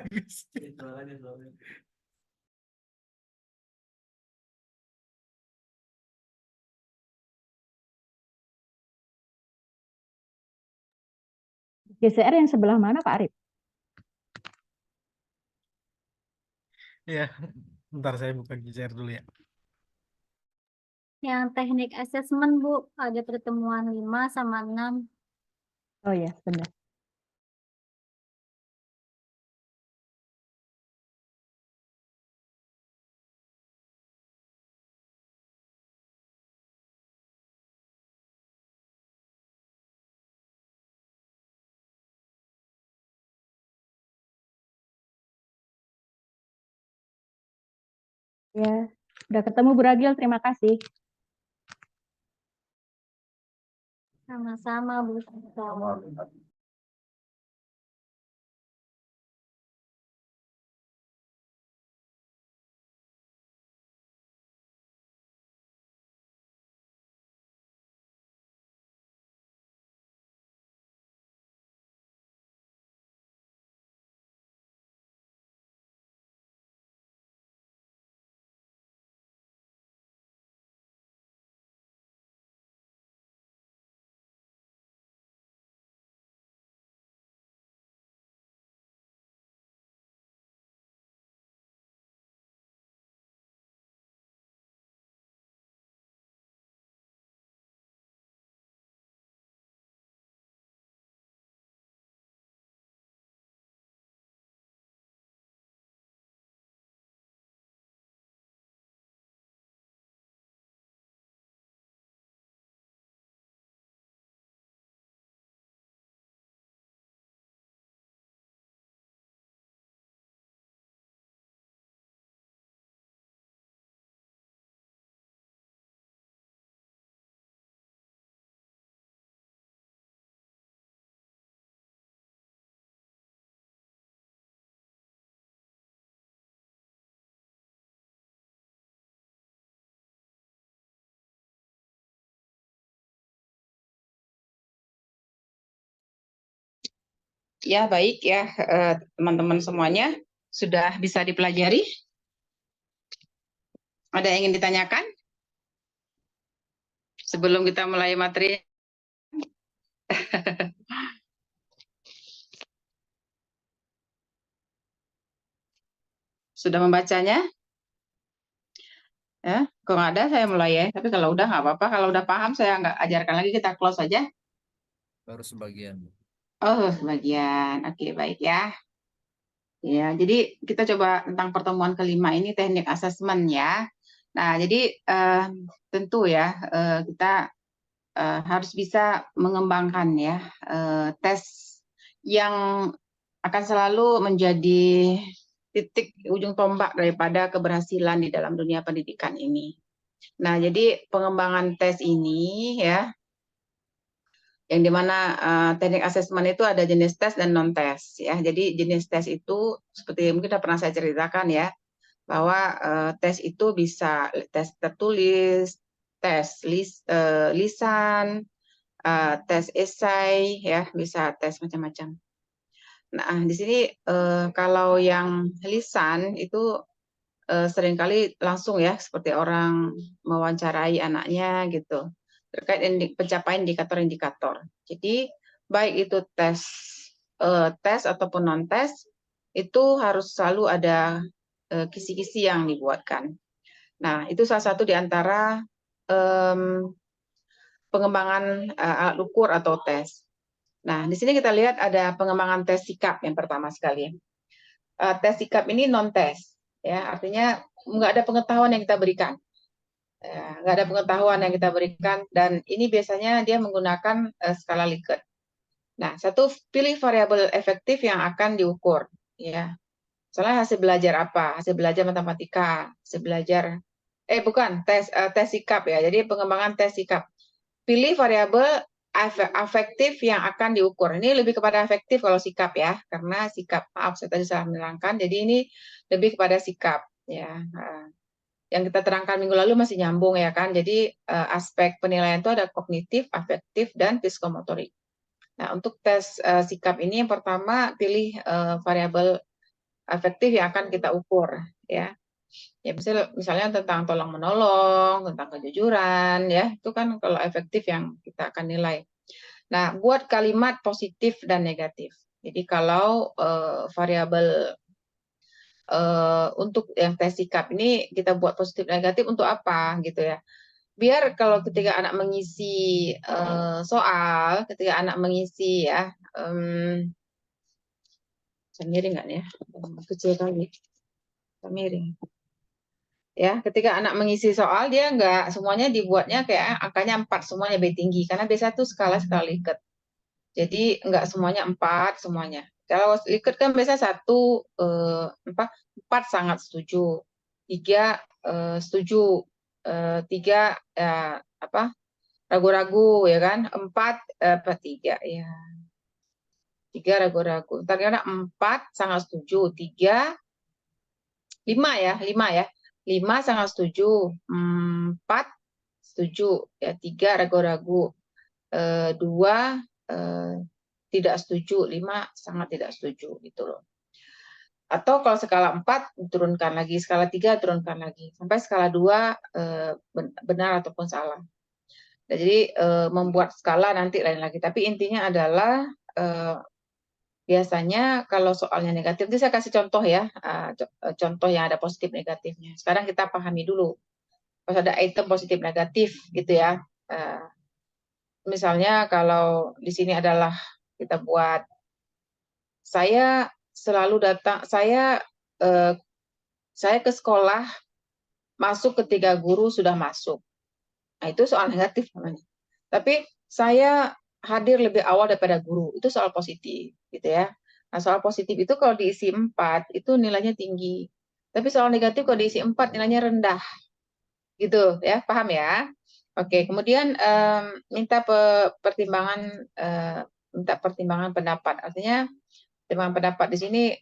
GCR yang sebelah mana, Pak Arif? Ya, ntar saya buka GCR dulu ya. Yang teknik asesmen, Bu, ada pertemuan 5 sama 6. Oh ya, benar. Ya, udah ketemu Bu Ragil, terima kasih. Sama-sama, Bu. Ya, baik ya, teman-teman semuanya sudah bisa dipelajari. Ada yang ingin ditanyakan sebelum kita mulai materi? Sudah membacanya? Ya, kalau nggak ada saya mulai ya. Tapi kalau udah nggak apa-apa. Kalau udah paham saya nggak ajarkan lagi, kita close saja. Baru sebagian. Oh, sebagian. Oke, baik ya. Ya, jadi kita coba tentang pertemuan kelima ini teknik asesmen ya. Nah, jadi tentu ya kita harus bisa mengembangkan ya tes yang akan selalu menjadi titik ujung tombak daripada keberhasilan di dalam dunia pendidikan ini. Nah, jadi pengembangan tes ini ya, yang dimana teknik asesmen itu ada jenis tes dan non tes ya. Jadi jenis tes itu seperti mungkin sudah pernah saya ceritakan ya, bahwa tes itu bisa tes tertulis, tes lisan, tes esai ya, bisa tes macam-macam. Nah, di sini kalau yang lisan itu seringkali langsung ya, seperti orang mewawancarai anaknya gitu, terkait pencapaian indikator-indikator. Jadi baik itu tes ataupun non tes itu harus selalu ada kisi-kisi yang dibuatkan. Nah, itu salah satu di antara pengembangan alat ukur atau tes. Nah, di sini kita lihat ada pengembangan tes sikap yang pertama sekali. Tes sikap ini non tes, ya artinya nggak ada pengetahuan yang kita berikan, nggak ada pengetahuan yang kita berikan, dan ini biasanya dia menggunakan skala Likert. Nah, satu, pilih variabel efektif yang akan diukur, ya. Misalnya hasil belajar apa? Hasil belajar matematika, hasil belajar bukan tes sikap ya. Jadi pengembangan tes sikap. Pilih variabel afektif yang akan diukur. Ini lebih kepada afektif kalau sikap ya, karena sikap, maaf saya tadi salah menerangkan. Jadi ini lebih kepada sikap ya. Yang kita terangkan minggu lalu masih nyambung ya kan. Jadi aspek penilaian itu ada kognitif, afektif, dan psikomotorik. Nah, untuk tes sikap ini yang pertama pilih variabel afektif yang akan kita ukur ya. Ya misalnya tentang tolong menolong, tentang kejujuran ya, itu kan kalau efektif yang kita akan nilai. Nah, buat kalimat positif dan negatif. Jadi kalau variabel untuk yang tes sikap ini kita buat positif negatif untuk apa gitu ya. Biar kalau ketika anak mengisi soal, ketika anak mengisi ya, saya miring nggak nih ya, kecil kali, saya miring. Ya, ketika anak mengisi soal dia nggak semuanya dibuatnya kayak angkanya 4 semuanya B tinggi, karena biasa itu skala Likert. Jadi nggak semuanya 4 semuanya. Kalau Likert kan biasa 4 sangat setuju, 3 setuju, 3 ragu-ragu ya kan, 4 3 ya. 3 ragu-ragu. Ternyata 4 sangat setuju, 3 5 ya. 5 sangat setuju, 4 setuju, ya 3 ragu-ragu, 2 tidak setuju, 5 sangat tidak setuju gitu loh. Atau kalau skala 4 turunkan lagi, skala 3 turunkan lagi, sampai skala 2 benar ataupun salah. Nah, jadi membuat skala nanti lain lagi, tapi intinya adalah biasanya kalau soalnya negatif, itu saya kasih contoh ya, contoh yang ada positif negatifnya. Sekarang kita pahami dulu. Pas ada item positif negatif gitu ya. Misalnya kalau di sini adalah kita buat, saya selalu datang, saya ke sekolah masuk ketika guru sudah masuk. Nah, itu soal negatif namanya. Tapi saya hadir lebih awal daripada guru, itu soal positif gitu ya. Nah, soal positif itu kalau diisi 4 itu nilainya tinggi. Tapi soal negatif kalau diisi 4 nilainya rendah. Gitu ya, paham ya? Oke, kemudian minta pertimbangan pendapat. Artinya pertimbangan pendapat di sini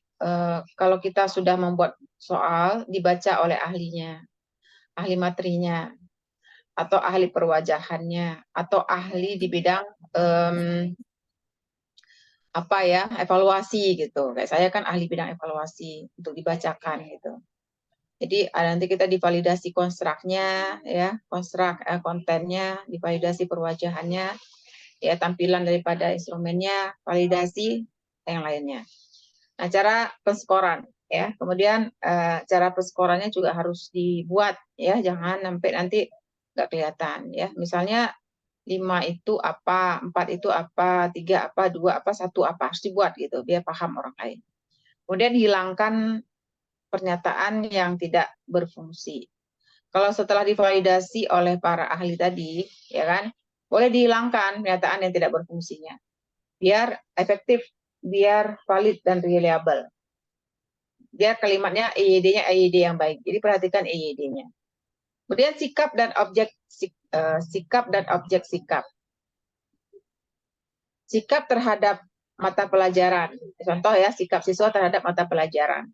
kalau kita sudah membuat soal dibaca oleh ahlinya, ahli materinya, atau ahli perwajahannya, atau ahli di bidang apa ya, evaluasi gitu. Kayak saya kan ahli bidang evaluasi untuk dibacakan gitu. Jadi nanti kita divalidasi konstruknya ya, kontennya, divalidasi perwajahannya, ya tampilan daripada instrumennya, validasi yang lainnya. Nah, cara penskoran ya. Kemudian cara penskorannya juga harus dibuat ya, jangan sampai nanti nggak kelihatan ya. Misalnya 5 itu apa, 4 itu apa, 3 apa, 2 apa, 1 apa, harus dibuat gitu biar paham orang lain. Kemudian hilangkan pernyataan yang tidak berfungsi. Kalau setelah divalidasi oleh para ahli tadi, ya kan, boleh dihilangkan pernyataan yang tidak berfungsinya. Biar efektif, biar valid dan reliable. Biar kalimatnya EYD-nya EYD yang baik. Jadi perhatikan EYD-nya. Kemudian sikap dan objek sikap. Sikap terhadap mata pelajaran. Contoh ya, sikap siswa terhadap mata pelajaran.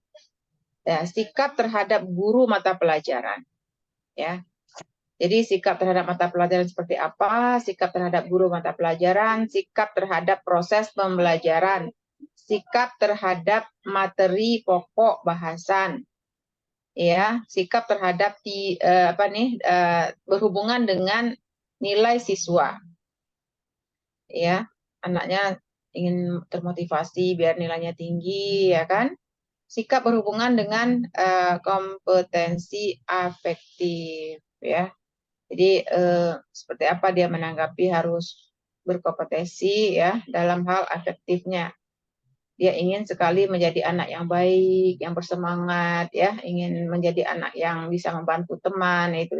Ya, sikap terhadap guru mata pelajaran. Ya. Jadi sikap terhadap mata pelajaran seperti apa? Sikap terhadap guru mata pelajaran, sikap terhadap proses pembelajaran, sikap terhadap materi pokok bahasan. Ya, sikap terhadap berhubungan dengan nilai siswa. Ya, anaknya ingin termotivasi biar nilainya tinggi, ya kan? Sikap berhubungan dengan kompetensi afektif, ya. Jadi seperti apa dia menanggapi harus berkompetensi ya dalam hal afektifnya. Dia ingin sekali menjadi anak yang baik, yang bersemangat, ya, ingin menjadi anak yang bisa membantu teman, itu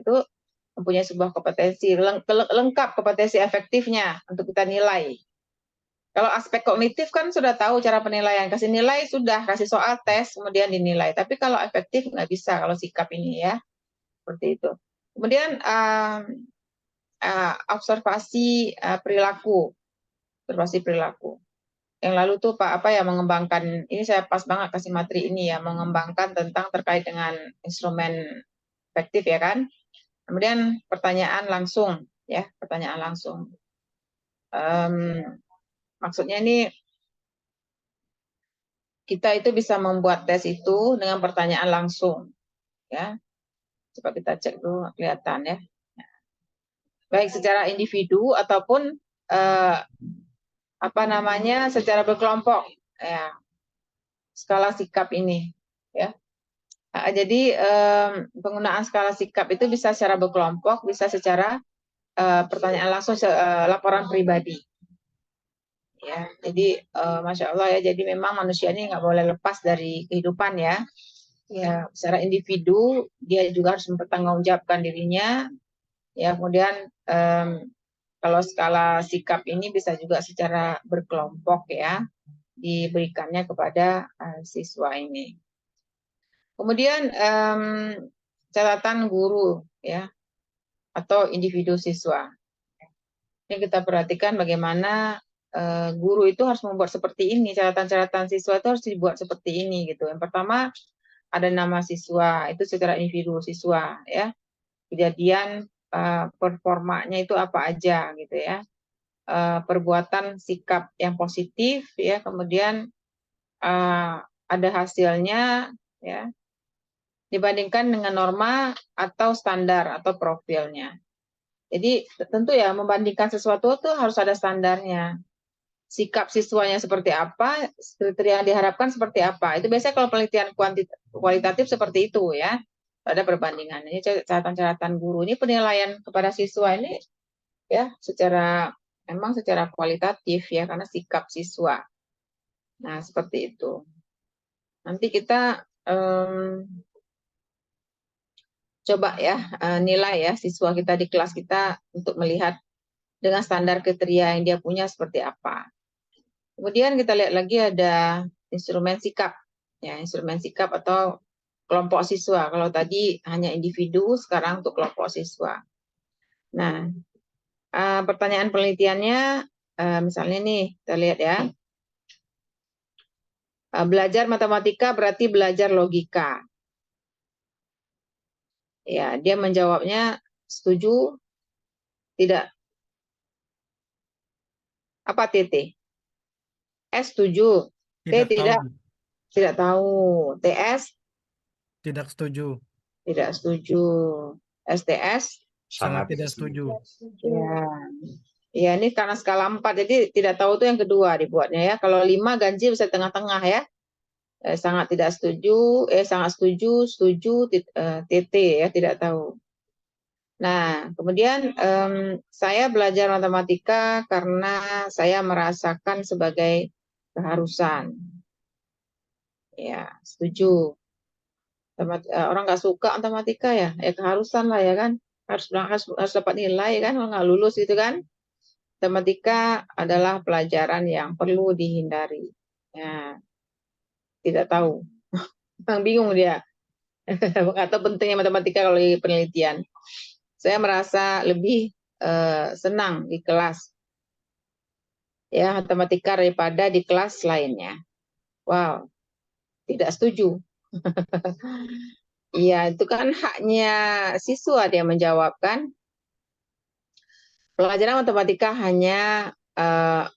mempunyai sebuah kompetensi lengkap kompetensi efektifnya untuk kita nilai. Kalau aspek kognitif kan sudah tahu cara penilaian, kasih nilai sudah, kasih soal tes, kemudian dinilai. Tapi kalau efektif nggak bisa kalau sikap ini ya, seperti itu. Kemudian observasi perilaku, Yang lalu tuh Pak apa ya mengembangkan, ini saya pas banget kasih materi ini ya, mengembangkan tentang terkait dengan instrumen efektif ya kan. Kemudian pertanyaan langsung ya, pertanyaan langsung. Maksudnya ini kita itu bisa membuat tes itu dengan pertanyaan langsung, ya. Coba kita cek dulu, kelihatan ya. Baik secara individu ataupun secara berkelompok, ya. Skala sikap ini, ya. Jadi penggunaan skala sikap itu bisa secara berkelompok, bisa secara pertanyaan langsung, laporan pribadi. Ya, jadi Masya Allah ya, jadi memang manusia ini nggak boleh lepas dari kehidupan ya. Ya, secara individu dia juga harus mempertanggungjawabkan dirinya. Ya, kemudian kalau skala sikap ini bisa juga secara berkelompok ya, diberikannya kepada siswa ini. Kemudian catatan guru ya, atau individu siswa. Ini kita perhatikan bagaimana guru itu harus membuat seperti ini, catatan-catatan siswa itu harus dibuat seperti ini gitu. Yang pertama ada nama siswa, itu secara individu siswa ya. Kejadian performanya itu apa aja gitu ya. Perbuatan sikap yang positif ya, kemudian ada hasilnya ya. Dibandingkan dengan norma atau standar atau profilnya. Jadi tentu ya membandingkan sesuatu itu harus ada standarnya. Sikap siswanya seperti apa, kriteria yang diharapkan seperti apa. Itu biasanya kalau penelitian kualitatif seperti itu ya. Ada perbandingan. Ini catatan-catatan guru ini penilaian kepada siswa ini ya memang secara kualitatif ya karena sikap siswa. Nah, seperti itu. Nanti kita coba ya nilai ya siswa kita di kelas kita untuk melihat dengan standar kriteria yang dia punya seperti apa. Kemudian kita lihat lagi ada instrumen sikap, ya instrumen sikap atau kelompok siswa. Kalau tadi hanya individu, sekarang untuk kelompok siswa. Nah, pertanyaan penelitiannya, misalnya nih, kita lihat ya. Belajar matematika berarti belajar logika. Ya, dia menjawabnya setuju, tidak. Apa TT? S setuju. T Tidak tahu, tidak Bu. tidak tahu. TS Tidak setuju. tidak setuju. STS Sangat Sangat tidak setuju. ya. Ya, ini karena skala 4, jadi tidak tahu itu yang kedua dibuatnya ya. Kalau 5 ganjil bisa tengah-tengah ya. Sangat tidak setuju, sangat setuju, setuju, TT ya, tidak tahu. Nah, kemudian saya belajar matematika karena saya merasakan sebagai keharusan. Ya, setuju. Orang nggak suka matematika ya, keharusan lah ya kan. Harus dapat nilai kan, kalau nggak lulus gitu kan. Matematika adalah pelajaran yang perlu dihindari. Ya, tidak tahu. Bang bingung dia. Nggak tahu pentingnya matematika kalau di penelitian. Saya merasa lebih senang di kelas ya matematika daripada di kelas lainnya. Wow, tidak setuju. Iya, itu kan haknya siswa dia menjawab kan. Pelajaran matematika hanya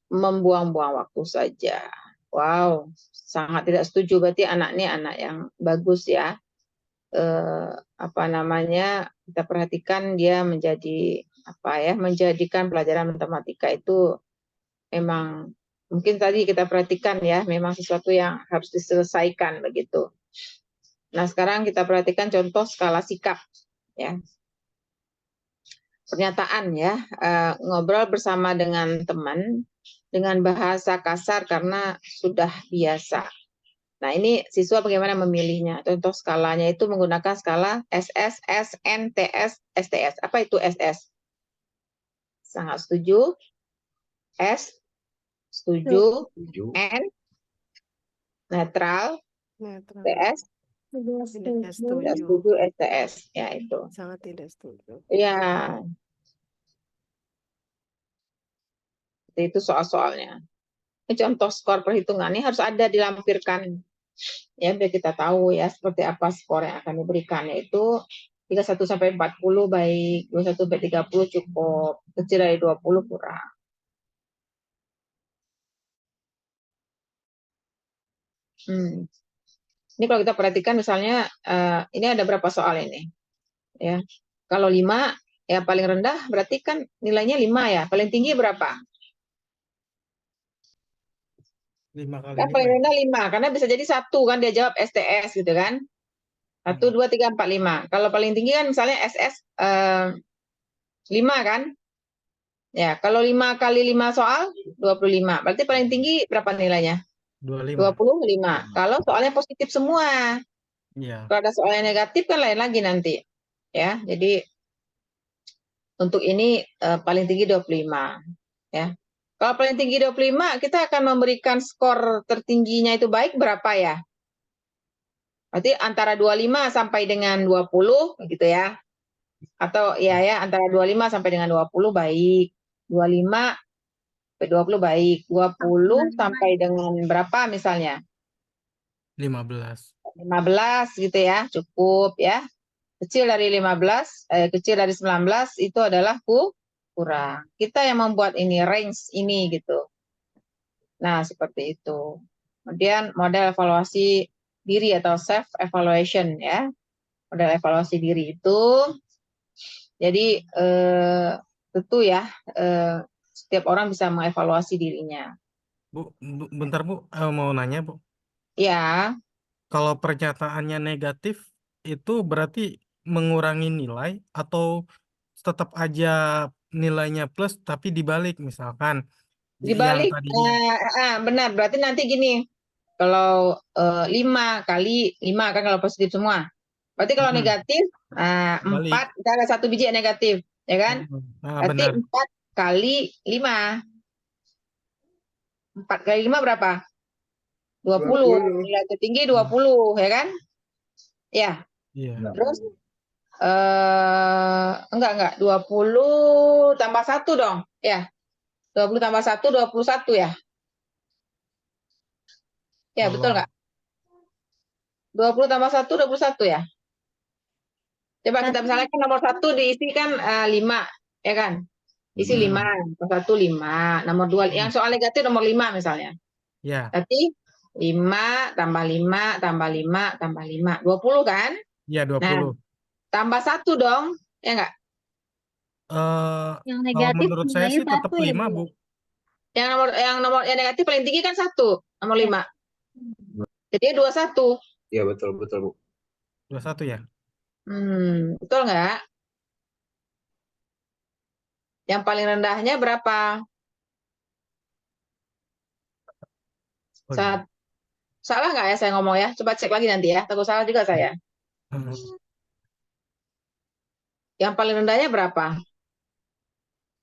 membuang-buang waktu saja. Wow, sangat tidak setuju. Berarti anak ini anak yang bagus ya. Apa namanya, kita perhatikan dia menjadi apa ya, menjadikan pelajaran matematika itu memang mungkin tadi kita perhatikan ya, memang sesuatu yang harus diselesaikan begitu. Nah, sekarang kita perhatikan contoh skala sikap ya. Pernyataan ya, ngobrol bersama dengan teman dengan bahasa kasar karena sudah biasa. Nah, ini siswa bagaimana memilihnya? Contoh skalanya itu menggunakan skala SS, SN, TS, STS. Apa itu SS? Sangat setuju. S, setuju. setuju. N, netral. Netral. TS, Tidak Tidak tidak setuju. setuju. STS, ya itu. Sangat tidak setuju. Ya, itu soal-soalnya. Ini contoh skor perhitungan ini harus ada dilampirkan ya biar kita tahu ya seperti apa skor yang akan diberikan, yaitu 31 sampai 40 baik, 21 sampai 30 cukup, kecil dari 20 kurang. Ini kalau kita perhatikan misalnya ini ada berapa soal ini ya. Kalau 5 ya paling rendah berarti kan nilainya 5 ya, paling tinggi berapa? 5 kali Kan 5 paling ya. rendah 5 karena bisa jadi 1 kan dia jawab STS gitu kan. 1, 2, 3, 4, 5. Kalau paling tinggi kan misalnya SS 5 kan? Ya, kalau 5 kali 5 soal 25. Berarti paling tinggi berapa nilainya? 25. 25. Kalau soalnya positif semua. Iya. Kalau ada soal yang negatif kan lain lagi nanti. Ya, jadi untuk ini paling tinggi 25, ya. Kalau paling tinggi 25, kita akan memberikan skor tertingginya itu baik berapa ya? Berarti antara 25 sampai dengan 20 gitu ya. Atau ya antara 25 sampai dengan 20 baik. 25 sampai 20 baik. 20 sampai dengan berapa misalnya? 15. 15 gitu ya, cukup ya. Kecil dari 15, kecil dari 19 itu adalah kurang. Kita yang membuat ini range ini gitu. Nah, seperti itu. Kemudian model evaluasi diri atau self evaluation ya. Model evaluasi diri itu jadi tentu ya setiap orang bisa mengevaluasi dirinya. Bu, bentar Bu, mau nanya Bu. Ya, Kalau pernyataannya negatif itu berarti mengurangi nilai atau tetap aja nilainya plus tapi dibalik misalkan yang dibalik tadinya benar. Berarti nanti gini, kalau 5 kali 5 kan kalau positif semua. Berarti kalau negatif 4, balik. kita ada 1 biji yang negatif, ya kan? Berarti Benar. 4 kali 5. 4 kali 5 berapa? 20. Nilai tertinggi 20, ya kan? Ya. Iya. Terus enggak 20 tambah 1 dong. Ya. 20 tambah 1 21 ya. Ya, betul nggak? 20 tambah 1 21 ya. Coba kita misalnya kan nomor 1 diisikan 5, ya kan? Isi 5, nomor 1 5, nomor 2 yang soal negatif nomor 5 misalnya. Ya, Berarti 5 tambah 5 tambah 5 tambah 5. 20 kan? ya Nah, 20. tambah 1 dong. Ya enggak? Yang Kalau negatif menurut saya nilainya sih tetap 1 ya, 5, Bu? Bu. Yang negatif paling tinggi kan 1 sama 5. Jadi 21. Iya betul betul Bu. 21 ya? Betul nggak? Yang paling rendahnya berapa? Oh iya. Salah nggak ya saya ngomong ya? Coba cek lagi nanti ya. Takut salah juga saya. Yang paling rendahnya berapa?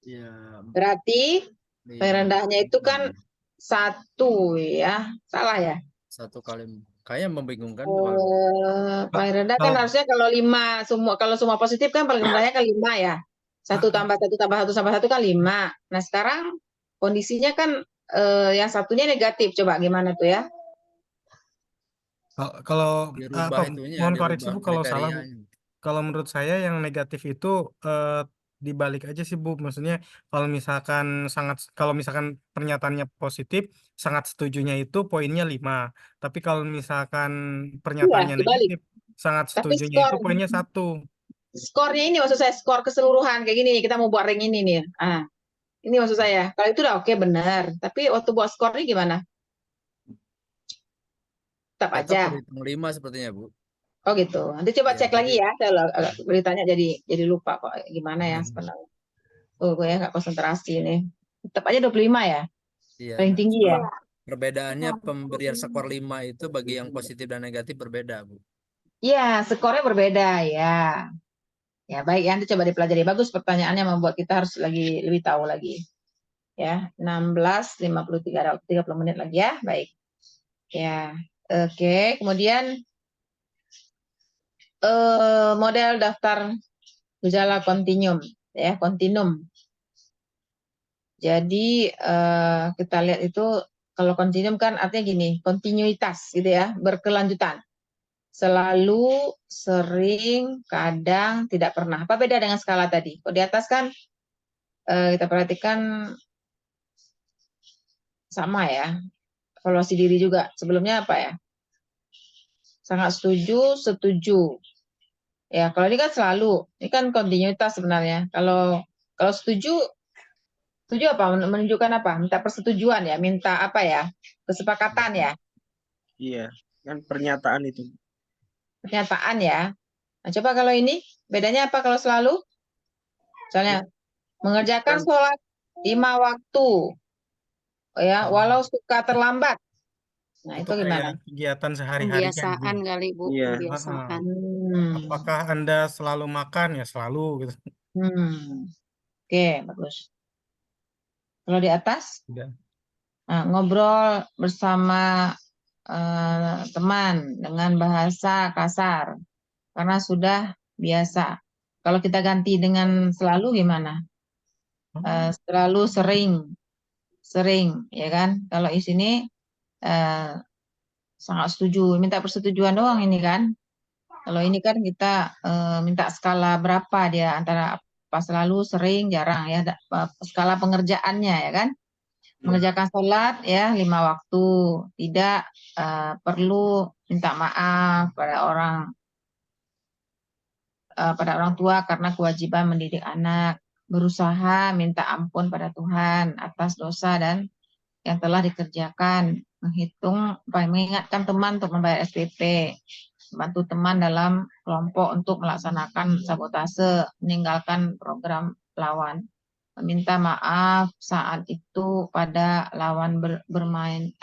Ya, Berarti paling rendahnya itu kan 1 ya. Salah ya? 1 kali. Kayaknya membingungkan Paling rendah kan Kalau harusnya kalau 5 semua, kalau semua positif kan paling rendahnya kan 5 ya. 1 tambah 1 tambah 1 tambah 1 kan 5. Nah sekarang kondisinya kan yang satunya negatif. Coba gimana tuh ya? kalau dirubah itunya, mohon koreksi dirubah Bu kalau salah Bu. kriterianya. Kalau menurut saya yang negatif itu dibalik aja sih Bu. Maksudnya kalau misalkan pernyataannya positif, sangat setujunya itu poinnya 5. Tapi kalau misalkan Iya, pernyataannya dibalik. negatif, sangat Tapi setujunya itu poinnya 1. skornya ini maksud saya skor keseluruhan kayak gini. Kita mau buat ring ini nih. Ini maksud saya. Kalau itu udah oke benar. Tapi waktu buat skornya gimana? Tetap Tetap aja. terhitung 5 sepertinya, Bu. Oh gitu. Nanti coba Ya, cek lagi jadi ya. Saya agak beritanya jadi lupa kok gimana ya sebenarnya. Gue ya nggak konsentrasi nih. Tetap aja 25 ya. iya, Paling tinggi ya. perbedaannya pemberian skor 5 itu bagi yang positif dan negatif berbeda, Bu. Iya, skornya berbeda ya. Ya baik ya, nanti coba dipelajari. Bagus pertanyaannya, membuat kita harus lebih tahu lagi. Ya, 16:53, ada 30 menit lagi ya. Baik. Ya. Oke, kemudian model daftar gejala kontinum ya, kontinum. Jadi kita lihat itu kalau kontinum kan artinya gini, kontinuitas gitu ya, berkelanjutan. Selalu, sering, kadang, tidak pernah. Apa beda dengan skala tadi? Kalau di atas kan kita perhatikan sama ya. Evaluasi diri juga. Sebelumnya apa ya? Sangat setuju, setuju. Ya, kalau ini kan selalu. Ini kan kontinuitas sebenarnya. Kalau setuju apa? Menunjukkan apa? Minta persetujuan ya, minta apa ya? Kesepakatan ya, Iya, kan pernyataan itu. pernyataan ya. Nah, coba kalau ini bedanya apa kalau selalu? Misalnya mengerjakan sholat 5 waktu, ya, walau suka terlambat. Nah, itu gimana? Kayak kegiatan sehari-hari kan, Bu. Pembiasaan kali, Bu. Iya. Pembiasaan. Apakah Anda selalu makan? Ya selalu gitu. Oke, bagus. Kalau di atas, Udah. nah, ngobrol bersama teman dengan bahasa kasar karena sudah biasa. Kalau kita ganti dengan selalu gimana? Selalu, sering, ya kan? Kalau di sini sangat setuju, minta persetujuan doang ini kan. Kalau ini kan kita minta skala berapa dia antara apa selalu, sering, jarang ya. Skala pengerjaannya ya kan. Mengerjakan sholat ya 5 waktu, tidak perlu minta maaf pada orang tua karena kewajiban mendidik anak, berusaha minta ampun pada Tuhan atas dosa dan yang telah dikerjakan, mengingatkan teman untuk membayar SPP, membantu teman dalam kelompok untuk melaksanakan sabotase, meninggalkan program lawan, meminta maaf saat itu pada lawan bermain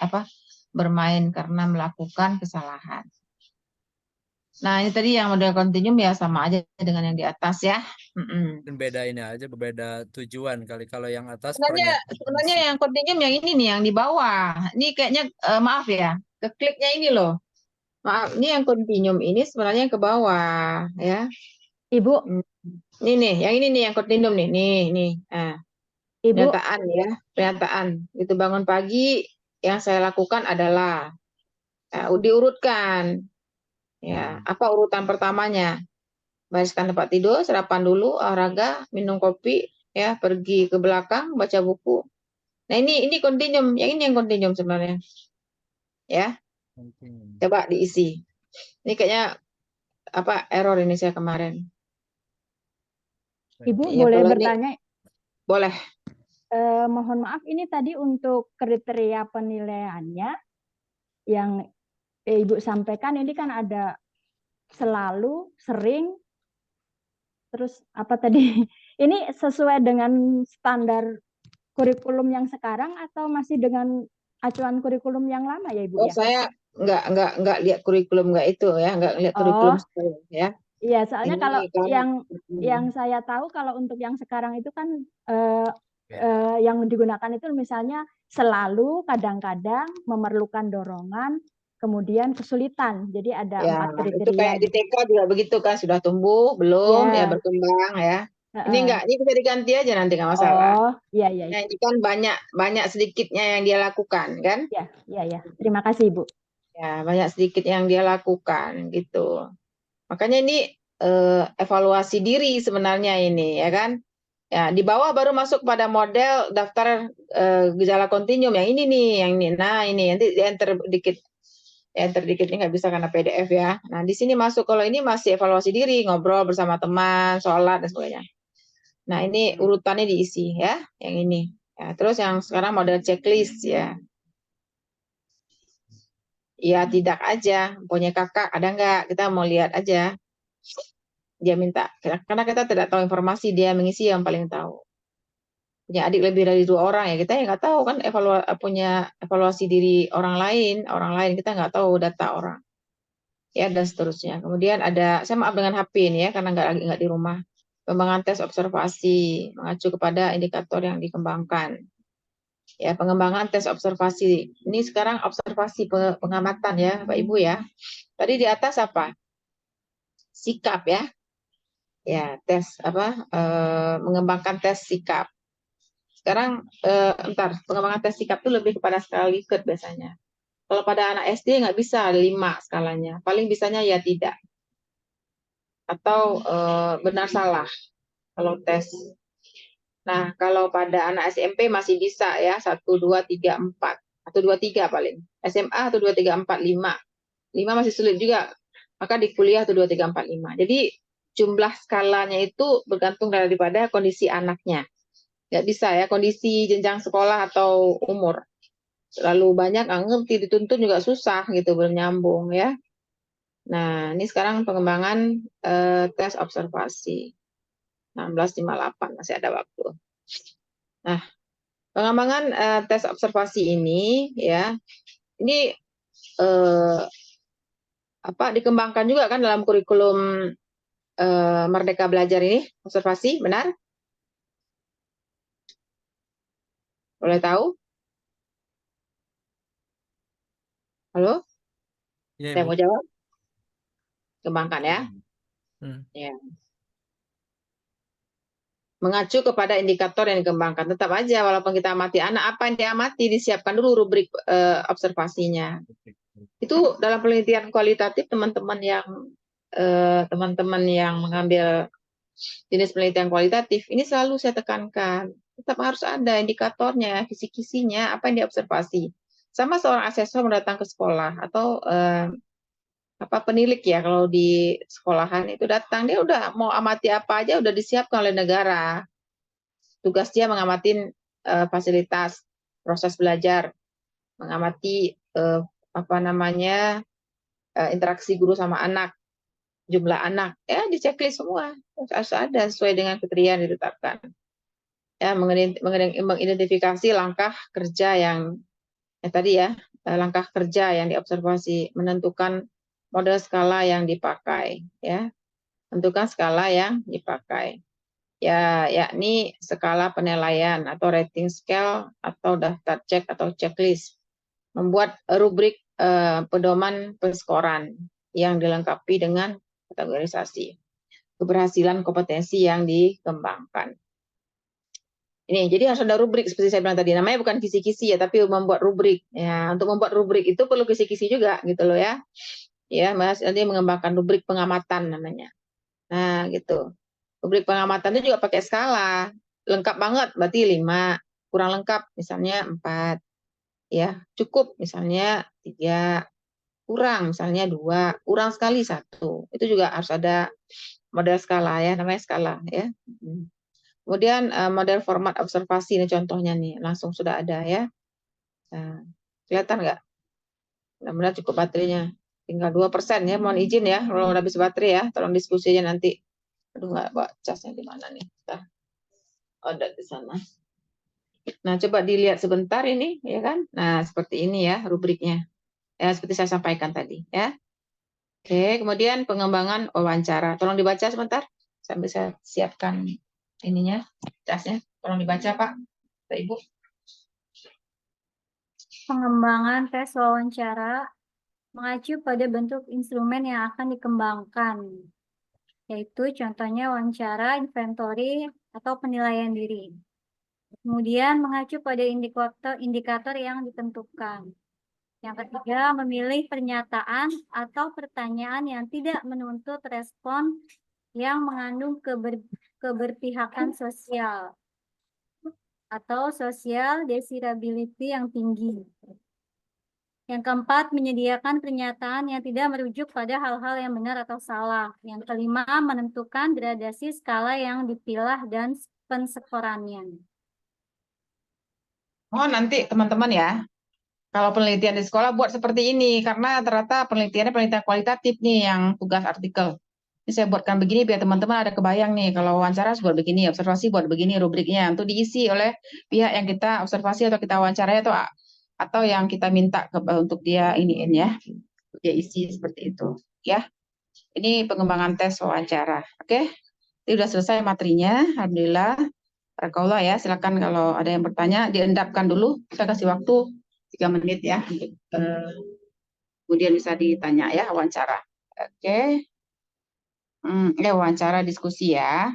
karena melakukan kesalahan. Nah, ini tadi yang model kontinum ya sama aja dengan yang di atas ya. Dan beda ini aja, berbeda tujuan kali. Kalau yang atas Sebenarnya yang kontinum yang ini nih, yang di bawah. Ini kayaknya maaf ya, kekliknya ini loh. Maaf, ini yang kontinum ini sebenarnya yang ke bawah ya. Ibu, Ini nih, yang ini nih yang kontinum nih. Nih. Ibu, Pernyataan ya, pernyataan. Itu bangun pagi yang saya lakukan adalah diurutkan. Ya, apa urutan pertamanya? Bereskan tempat tidur, sarapan dulu, olahraga, minum kopi, ya, pergi ke belakang, baca buku. Nah, ini kontinum, yang ini yang kontinum sebenarnya. ya. Coba diisi. Ini kayaknya apa error ini saya kemarin. Ibu Ya, boleh kalau ini bertanya? boleh. Mohon maaf, ini tadi untuk kriteria penilaiannya yang Ibu sampaikan ini kan ada selalu, sering, terus apa tadi? Ini sesuai dengan standar kurikulum yang sekarang atau masih dengan acuan kurikulum yang lama ya Ibu Oh, ya? saya nggak lihat kurikulum nggak itu ya, nggak lihat kurikulum Oh, sekarang ya. iya, soalnya Ini kalau kan yang saya tahu kalau untuk yang sekarang itu kan yang digunakan itu misalnya selalu, kadang-kadang, memerlukan dorongan, kemudian kesulitan. Jadi ada ya 4 itu kriteria kayak di gitu. TK juga begitu kan, sudah tumbuh belum ya, Ya, berkembang ya. Ini heeh. enggak, ini bisa diganti aja nanti nggak masalah. Oh, iya iya Nah, ini kan banyak sedikitnya yang dia lakukan kan? iya. Terima kasih Ibu. Ya, banyak sedikit yang dia lakukan gitu. Makanya ini evaluasi diri sebenarnya ini ya kan. Ya, di bawah baru masuk pada model daftar gejala kontinum yang ini nih, yang ini. Nah, ini nanti di enter dikit. Enter dikit ini nggak bisa karena PDF ya. Nah, di sini masuk, kalau ini masih evaluasi diri, ngobrol bersama teman, sholat dan sebagainya. Nah, ini urutannya diisi ya, yang ini. Ya, terus yang sekarang model checklist ya. Ya, tidak aja. Punya kakak ada nggak? Kita mau lihat aja. Dia minta, karena kita tidak tahu informasi, dia mengisi yang paling tahu. Punya adik lebih dari 2 orang ya, kita ya nggak tahu kan punya evaluasi diri orang lain kita nggak tahu data orang. Ya, dan seterusnya. Kemudian ada, saya maaf dengan HP ini ya, karena nggak di rumah. Pengembangan tes observasi, mengacu kepada indikator yang dikembangkan. Ya, pengembangan tes observasi. Ini sekarang observasi pengamatan ya, Pak Ibu ya. Tadi di atas apa? Sikap ya. Ya, tes apa? Mengembangkan tes sikap. Sekarang, pengembangan tes sikap itu lebih kepada skala Likert biasanya. Kalau pada anak SD nggak bisa 5 skalanya. Paling bisanya ya tidak. Atau benar salah kalau tes. Nah, kalau pada anak SMP masih bisa ya, 1, 2, 3, 4. Atau 2, 3 paling. SMA 1, 2, 3, 4, 5. 5 masih sulit juga. Maka di kuliah 1, 2, 3, 4, 5. Jadi jumlah skalanya itu bergantung daripada kondisi anaknya. Nggak bisa ya, kondisi jenjang sekolah atau umur. Terlalu banyak nggak ngerti, dituntun juga susah gitu, belum nyambung ya. Nah, ini sekarang pengembangan tes observasi. 1658 masih ada waktu. Nah, pengembangan tes observasi ini ya, ini dikembangkan juga kan dalam kurikulum Merdeka Belajar ini, observasi, benar? Boleh tahu? Halo? Iya, Saya Ibu. mau jawab? Kembangkan ya. Ya. Mengacu kepada indikator yang dikembangkan. Tetap aja walaupun kita amati anak, apa yang diamati disiapkan dulu rubrik observasinya. Itu dalam penelitian kualitatif teman-teman yang mengambil jenis penelitian kualitatif ini selalu saya tekankan, tetap harus ada indikatornya, kisi-kisinya, apa yang diobservasi. Sama seorang asesor datang ke sekolah atau penilik ya, kalau di sekolahan itu datang, dia udah mau amati apa aja udah disiapkan oleh negara. Tugas dia mengamati fasilitas proses belajar, mengamati interaksi guru sama anak, jumlah anak, ya di checklist semua, harus ada sesuai dengan kriteria yang ditetapkan. Ya, mengidentifikasi langkah kerja yang langkah kerja yang diobservasi, menentukan model skala yang dipakai, ya, tentukan skala yang dipakai, ya, yakni skala penilaian atau rating scale atau daftar cek atau checklist, membuat rubrik pedoman penskoran yang dilengkapi dengan kategorisasi keberhasilan kompetensi yang dikembangkan. Ini jadi harus ada rubrik seperti saya bilang tadi, namanya bukan kisi-kisi ya, tapi membuat rubrik. Ya, untuk membuat rubrik itu perlu kisi-kisi juga gitu loh ya. Ya, Mas, nanti mengembangkan rubrik pengamatan namanya. Nah, gitu. Rubrik pengamatan itu juga pakai skala. Lengkap banget berarti 5, kurang lengkap misalnya 4. ya cukup misalnya 3, kurang misalnya 2, kurang sekali 1. Itu juga harus ada model skala ya, namanya skala ya. Kemudian model format observasi ini contohnya nih, langsung sudah ada ya. Nah, kelihatan nggak? Mudah-mudahan cukup baterainya. Tinggal 2% ya, mohon izin ya kalau udah habis baterai ya, tolong diskusinya nanti. Aduh nggak bawa casnya di mana nih? Ada di sana. Nah, coba dilihat sebentar ini, ya kan? Nah, seperti ini ya rubriknya. Ya, seperti saya sampaikan tadi, ya. Oke, kemudian pengembangan wawancara. Tolong dibaca sebentar, sambil saya siapkan ininya, casnya. Tolong dibaca, Pak, Pak Ibu. Pengembangan tes wawancara mengacu pada bentuk instrumen yang akan dikembangkan, yaitu contohnya wawancara, inventory, atau penilaian diri. Kemudian mengacu pada indikator yang ditentukan. Yang ketiga, memilih pernyataan atau pertanyaan yang tidak menuntut respon yang mengandung keberpihakan sosial atau social desirability yang tinggi. Yang keempat, menyediakan pernyataan yang tidak merujuk pada hal-hal yang benar atau salah. Yang kelima, menentukan gradasi skala yang dipilah dan pensekorannya. Oh, nanti teman-teman ya, kalau penelitian di sekolah buat seperti ini, karena ternyata penelitiannya penelitian kualitatif nih yang tugas artikel. Ini saya buatkan begini biar teman-teman ada kebayang nih, kalau wawancara buat begini, observasi buat begini rubriknya, untuk diisi oleh pihak yang kita observasi atau kita wawancarai atau yang kita minta untuk dia iniin ya, dia isi seperti itu ya. Ini pengembangan tes wawancara, oke? Ini sudah selesai materinya, alhamdulillah. Barakallah ya, silakan kalau ada yang bertanya diendapkan dulu, saya kasih waktu 3 menit ya untuk kemudian bisa ditanya ya wawancara. Oke. Ya wawancara diskusi ya.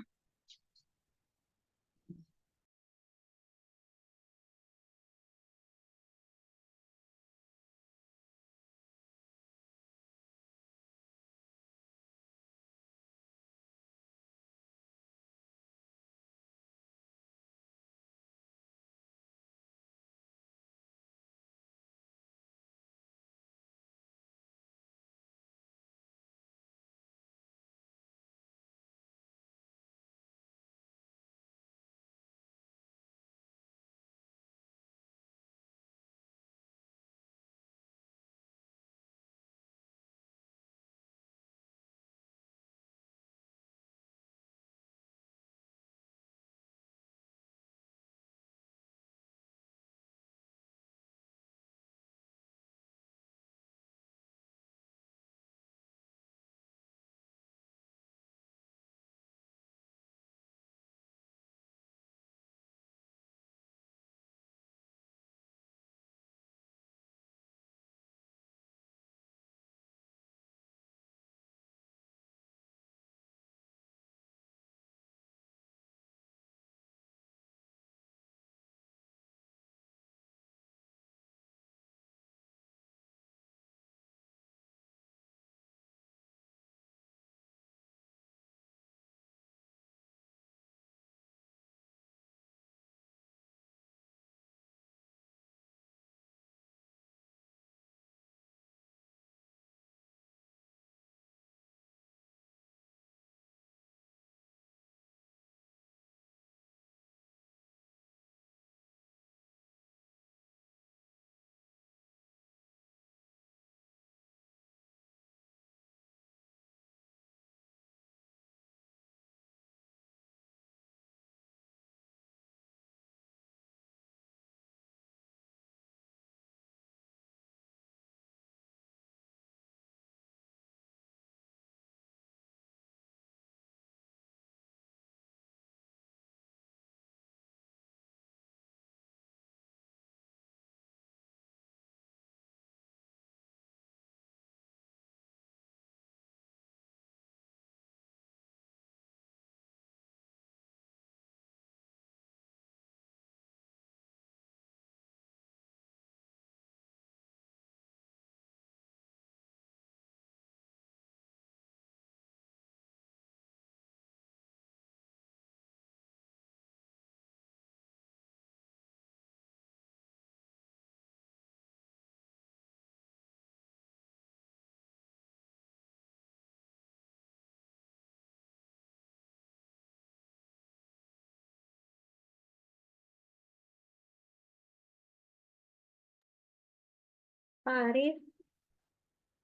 Pak Arif,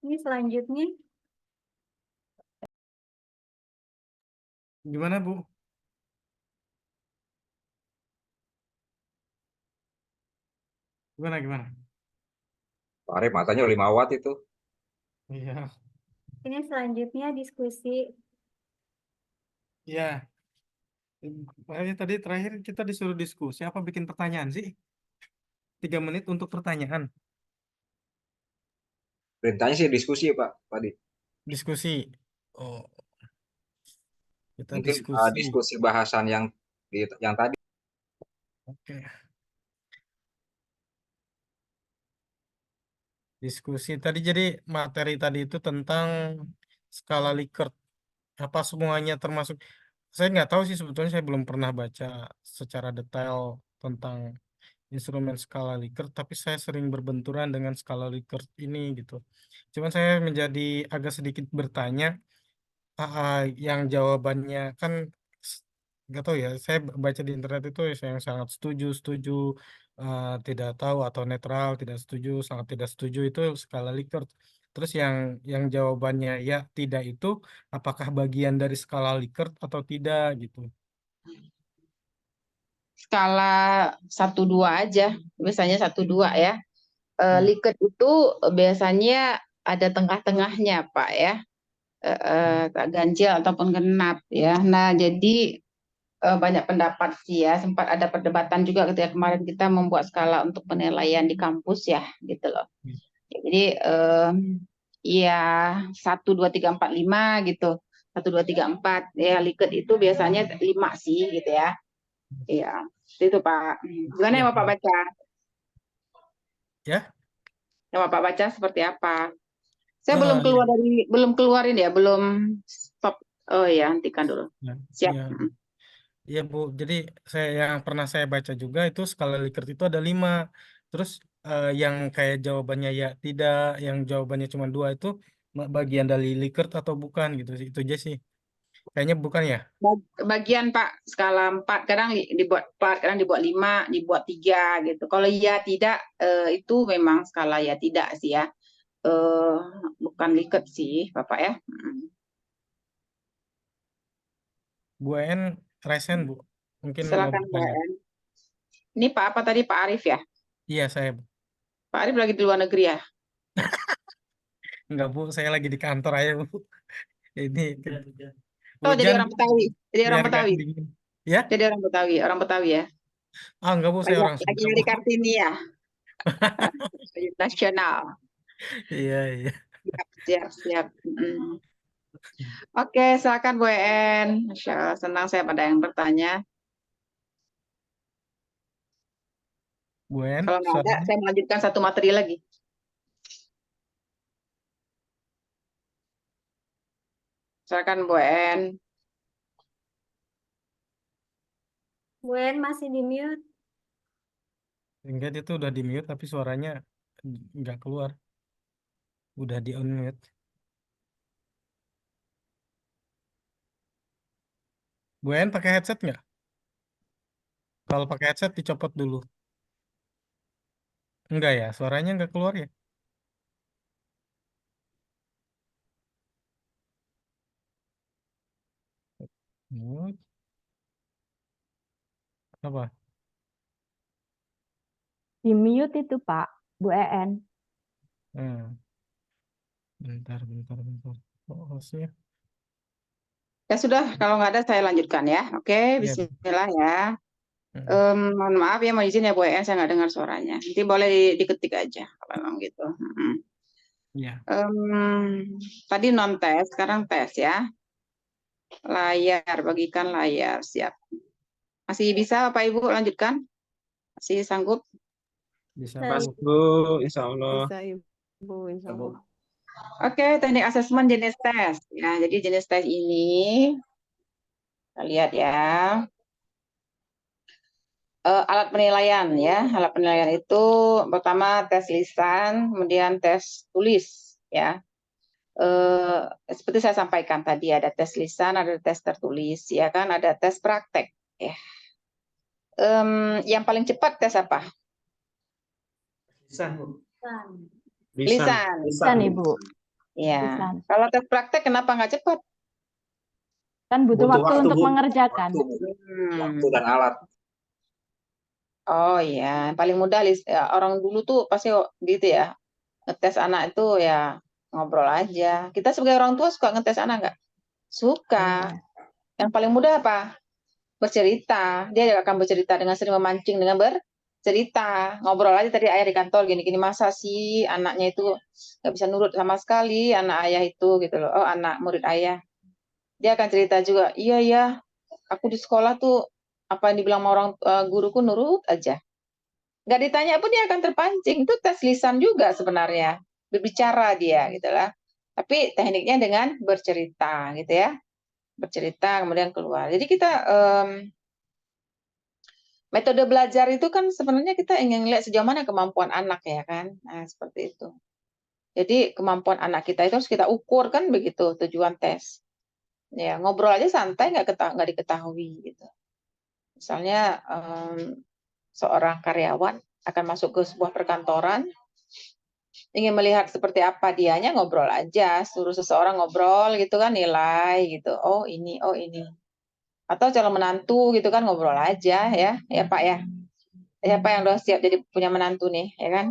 ini selanjutnya. Gimana, Bu? Gimana? Pak Arif matanya 5 watt itu. Iya. Ini selanjutnya diskusi. Iya. Makanya tadi terakhir kita disuruh diskusi, apa bikin pertanyaan sih? 3 menit untuk pertanyaan. Perintahnya sih diskusi Pak tadi. Diskusi. Oh, kita Mungkin diskusi. diskusi bahasan yang tadi. Oke. Diskusi tadi, jadi materi tadi itu tentang skala Likert. Apa semuanya termasuk? Saya nggak tahu sih, sebetulnya saya belum pernah baca secara detail tentang instrumen skala Likert, tapi saya sering berbenturan dengan skala Likert ini gitu. Cuman saya menjadi agak sedikit bertanya, yang jawabannya kan nggak tahu ya. Saya baca di internet itu yang sangat setuju, tidak tahu, atau netral, tidak setuju, sangat tidak setuju, itu skala Likert. Terus yang jawabannya ya tidak itu, apakah bagian dari skala Likert atau tidak gitu? Skala 1-2 aja, biasanya 1-2 ya. Likert itu biasanya ada tengah-tengahnya, Pak ya. Ganjil ataupun genap ya. Nah, jadi banyak pendapat sih ya. Sempat ada perdebatan juga ketika kemarin kita membuat skala untuk penilaian di kampus ya, gitu loh. Jadi ya 1, 2, 3, 4, 5 gitu. 1, 2, 3, 4 ya. Likert itu biasanya 5 sih gitu ya. Iya, itu Pak. Gimana yang Bapak baca? Ya? Yang Bapak baca seperti apa? Saya Ah, belum keluarin ya, belum stop. Oh ya, hentikan dulu. Siap. ya. Iya Bu, jadi yang pernah saya baca juga itu skala Likert itu ada 5. Terus yang kayak jawabannya ya tidak, yang jawabannya cuma 2 itu bagian dari Likert atau bukan gitu sih. Itu aja sih. Kayaknya bukan ya. Bagian Pak, skala 4 kadang dibuat 4, kadang dibuat 5, dibuat 3 gitu. Kalau ya tidak itu memang skala ya tidak sih ya. Bukan Likert sih Bapak ya. Bu En resen Bu. Mungkin mau Silakan Bu bertanya. En. Ini Pak apa tadi, Pak Arif ya? Iya saya Bu. Pak Arif lagi di luar negeri ya? Enggak Bu, saya lagi di kantor aja Bu. Ini Oh, jadi hujan orang Betawi. Jadi orang biar gak Betawi. dingin. Ya? Jadi orang Betawi ya. Enggak Bu, saya orang Lagi Sunda nyari Bu. Kartini ya. Nasional. Iya. Siap. Oke, silakan Bu En. Masya Allah, senang saya pada yang bertanya. Bu En, Kalau nggak ada, suaranya. saya melanjutkan satu materi lagi. Silakan Bu En. Bu En masih di mute. Enggak, dia tuh udah di mute tapi suaranya nggak keluar. Udah di unmute. Bu En pakai headset nggak? Kalau pakai headset dicopot dulu. Enggak ya, suaranya nggak keluar ya. Mute. Apa? Di mute itu Pak, Bu En. Bentar. Oh, sih. Ya sudah, kalau nggak ada saya lanjutkan ya. Oke, Iya. bismillah ya. Mohon maaf ya, mau izin ya Bu En, saya nggak dengar suaranya. Nanti boleh diketik aja kalau memang gitu. Iya. Tadi non tes, sekarang tes ya. Layar, bagikan layar, siap. Masih bisa Bapak Ibu lanjutkan? Masih sanggup? Bisa Mas Bu. Bu, insya Allah. Bisa Ibu, insya Allah. Oke, teknik asesmen jenis tes. Ya, jadi jenis tes ini, kita lihat ya. Alat penilaian ya. Alat penilaian itu pertama tes lisan, kemudian tes tulis ya. Seperti saya sampaikan tadi, ada tes lisan, ada tes tertulis, ya kan, ada tes praktek. Ya. Yang paling cepat tes apa? Lisan Bu. Lisan. Lisan, Ibu. Ya. Lisan. Kalau tes praktek kenapa nggak cepat? Kan butuh Butuh waktu waktu, untuk Bu. mengerjakan. Waktu dan alat. Oh iya, yang paling mudah orang dulu tuh pasti gitu ya. Ngetes anak itu ya ngobrol aja. Kita sebagai orang tua suka ngetes anak nggak? Suka. Iya. Yang paling mudah apa? Bercerita. Dia juga akan bercerita dengan sering memancing dengan bercerita. Ngobrol aja tadi ayah di kantor gini-gini, masa sih anaknya itu nggak bisa nurut sama sekali anak ayah itu gitu loh. Oh, anak murid ayah. Dia akan cerita juga, iya ya, aku di sekolah tuh apa yang dibilang sama orang guruku nurut aja. Nggak ditanya pun dia akan terpancing. Itu tes lisan juga sebenarnya. Berbicara dia gitu lah. Tapi tekniknya dengan bercerita gitu ya. Bercerita kemudian keluar. Jadi kita metode belajar itu kan sebenarnya kita ingin lihat sejauh mana kemampuan anak ya kan. Nah, seperti itu. Jadi kemampuan anak kita itu harus kita ukur kan begitu tujuan tes. Ya, ngobrol aja santai nggak diketahui gitu. Misalnya seorang karyawan akan masuk ke sebuah perkantoran, ingin melihat seperti apa dianya, ngobrol aja, suruh seseorang ngobrol gitu kan, nilai gitu. Oh ini. Atau calon menantu gitu kan, ngobrol aja ya Pak ya. Siapa yang udah siap jadi punya menantu nih, ya kan?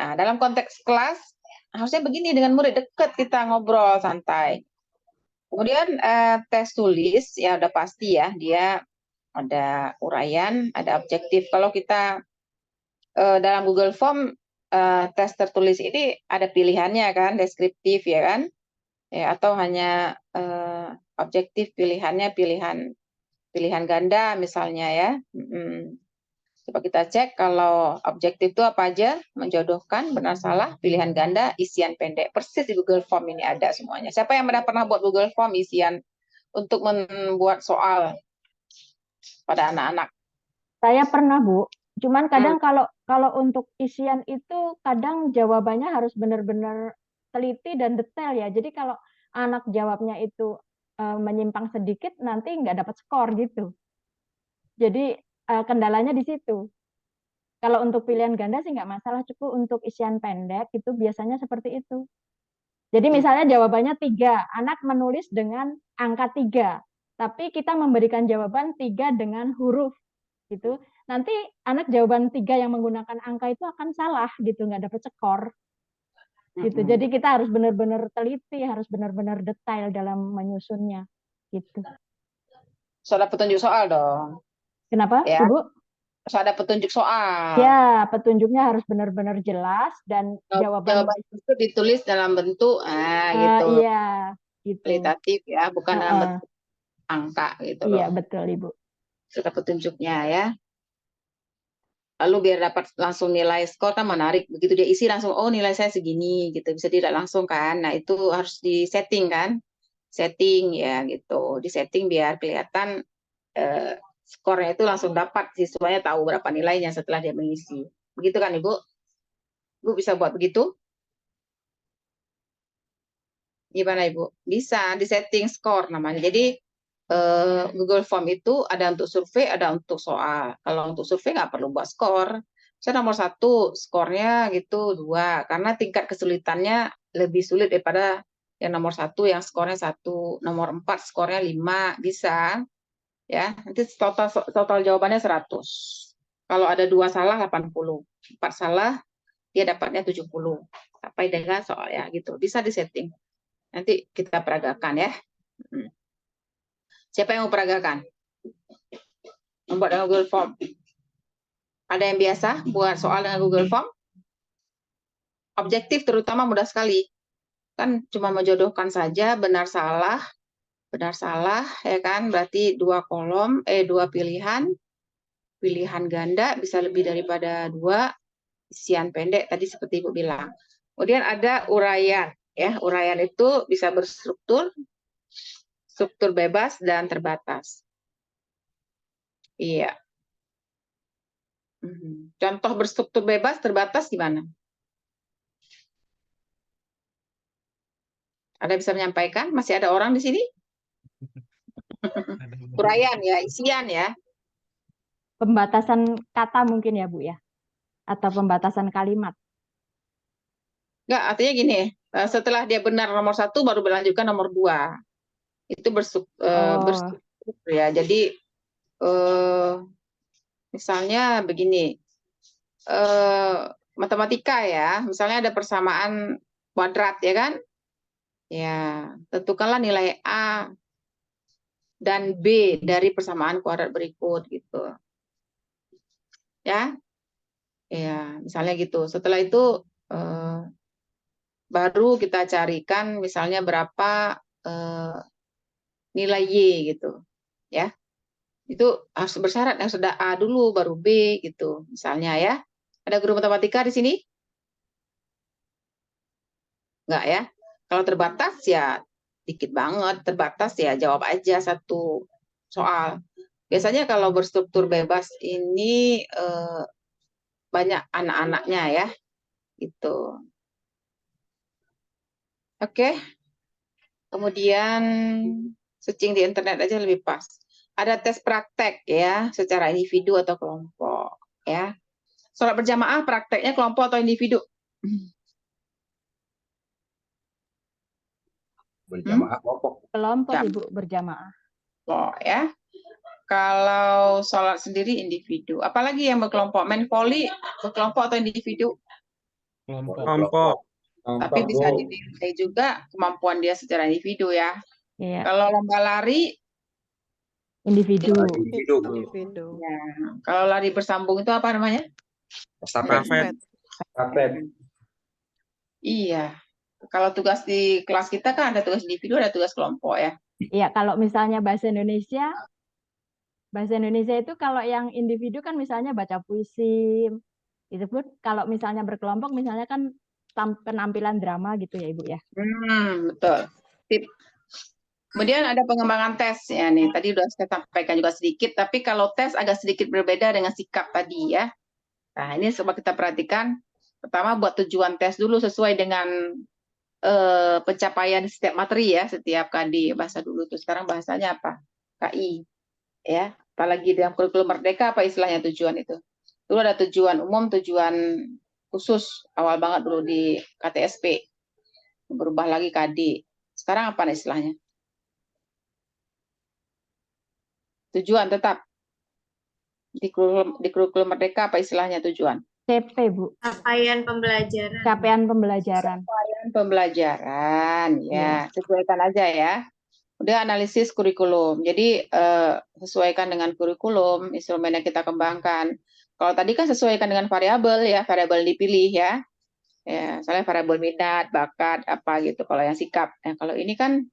Nah, dalam konteks kelas harusnya begini, dengan murid dekat kita ngobrol santai. Kemudian tes tulis ya udah pasti ya, dia ada uraian, ada objektif. Kalau kita dalam Google Form tes tertulis ini ada pilihannya kan, deskriptif ya kan, ya, atau hanya objektif, pilihannya pilihan ganda misalnya ya. Coba kita cek kalau objektif itu apa aja, menjodohkan, benar salah, pilihan ganda, isian pendek. Persis di Google Form ini ada semuanya. Siapa yang pernah buat Google Form isian untuk membuat soal pada anak-anak? Saya pernah, Bu. Cuman kadang kalau untuk isian itu kadang jawabannya harus benar-benar teliti dan detail ya. Jadi kalau anak jawabnya itu menyimpang sedikit, nanti nggak dapat skor gitu. Jadi kendalanya di situ. Kalau untuk pilihan ganda sih nggak masalah, cukup untuk isian pendek itu biasanya seperti itu. Jadi misalnya jawabannya 3, anak menulis dengan angka 3, tapi kita memberikan jawaban 3 dengan huruf gitu. Nanti anak jawaban 3 yang menggunakan angka itu akan salah gitu, nggak dapat skor. Gitu. Jadi kita harus benar-benar teliti, harus benar-benar detail dalam menyusunnya gitu. So, ada petunjuk soal dong. Kenapa, ya. Ibu? So, ada petunjuk soal. Ya, petunjuknya harus benar-benar jelas dan jawaban itu ditulis dalam bentuk gitu. Iya, gitu. Kualitatif ya, bukan dalam bentuk angka gitu loh. Iya, betul, Ibu. Sudah petunjuknya ya. Lalu biar dapat langsung nilai skor kan menarik. Begitu dia isi langsung, oh nilai saya segini gitu. Bisa tidak langsung kan. Nah itu harus disetting kan. Setting ya gitu. Disetting biar kelihatan skornya itu langsung dapat. Siswanya tahu berapa nilainya setelah dia mengisi. Begitu kan Ibu? Ibu bisa buat begitu? Gimana Ibu? Bisa disetting skor namanya. Jadi Google Form itu ada untuk survei, ada untuk soal. Kalau untuk survei nggak perlu buat skor. Saya nomor 1, skornya gitu 2, karena tingkat kesulitannya lebih sulit daripada yang nomor 1 yang skornya 1, nomor 4 skornya 5, bisa. Ya, nanti total jawabannya 100. Kalau ada 2 salah 80, 4 salah dia dapatnya 70. Sampai dengan soal ya gitu. Bisa disetting. Nanti kita peragakan ya. Siapa yang mau peragakan? Membuat dengan Google Form. Ada yang biasa buat soal dengan Google Form? Objektif terutama mudah sekali. Kan cuma menjodohkan saja benar salah ya kan? Berarti 2 kolom, 2 pilihan. Pilihan ganda bisa lebih daripada 2. Isian pendek tadi seperti Ibu bilang. Kemudian ada uraian ya. Uraian itu bisa berstruktur, struktur bebas dan terbatas. Iya. Contoh berstruktur bebas terbatas gimana? Ada bisa menyampaikan? Masih ada orang di sini? Uraian ya, isian ya. Pembatasan kata mungkin ya, Bu ya? Atau pembatasan kalimat. Enggak, artinya gini, setelah dia benar nomor 1 baru berlanjutkan nomor 2. Itu berstruktur ya. Jadi misalnya begini, matematika ya, misalnya ada persamaan kuadrat ya kan? Ya, tentukanlah nilai A dan B dari persamaan kuadrat berikut gitu. Ya. Ya, misalnya gitu. Setelah itu baru kita carikan misalnya berapa nilai Y gitu. Ya. Itu harus bersyarat yang sudah A dulu baru B gitu. Misalnya ya. Ada guru matematika di sini? Enggak ya? Kalau terbatas ya dikit banget, terbatas ya jawab aja satu soal. Biasanya kalau berstruktur bebas ini banyak anak-anaknya ya, gitu. Oke. Kemudian searching di internet aja lebih pas. Ada tes praktek ya, secara individu atau kelompok ya. Sholat berjamaah prakteknya kelompok atau individu? Berjamaah kelompok. Kelompok Ibu, berjamaah. Oh ya. Kalau sholat sendiri individu. Apalagi yang berkelompok? Main volley berkelompok atau individu? Kelompok. Tapi bisa dinilai juga kemampuan dia secara individu ya. Iya, Kalau lomba lari, individu. Individu. ya. Kalau lari bersambung itu apa namanya? Estafet. Iya. Kalau tugas di kelas kita kan ada tugas individu, ada tugas kelompok ya. Iya, kalau misalnya bahasa Indonesia itu kalau yang individu kan misalnya baca puisi, itu pun kalau misalnya berkelompok misalnya kan penampilan drama gitu ya Ibu ya. Betul. Tip. Kemudian ada pengembangan tes ya nih. Tadi udah saya sampaikan juga sedikit, tapi kalau tes agak sedikit berbeda dengan sikap tadi ya. Nah, ini coba kita perhatikan. Pertama buat tujuan tes dulu sesuai dengan pencapaian setiap materi ya, setiap KD. Bahasa dulu tuh sekarang bahasanya apa? KI. Ya, apalagi dalam kurikulum merdeka apa istilahnya tujuan itu? Dulu ada tujuan umum, tujuan khusus, awal banget dulu di KTSP. Berubah lagi KD. Sekarang apa istilahnya? Tujuan tetap. Di kurikulum merdeka apa istilahnya tujuan? CP Bu. Capaian pembelajaran. Capaian pembelajaran. Capaian pembelajaran ya, Iya. sesuaikan aja ya. Udah analisis kurikulum. Jadi sesuaikan dengan kurikulum, instrumen yang kita kembangkan. Kalau tadi kan sesuaikan dengan variabel ya, variabel dipilih ya. Ya, misalnya variabel minat, bakat, apa gitu. Kalau yang sikap. Nah, kalau ini kan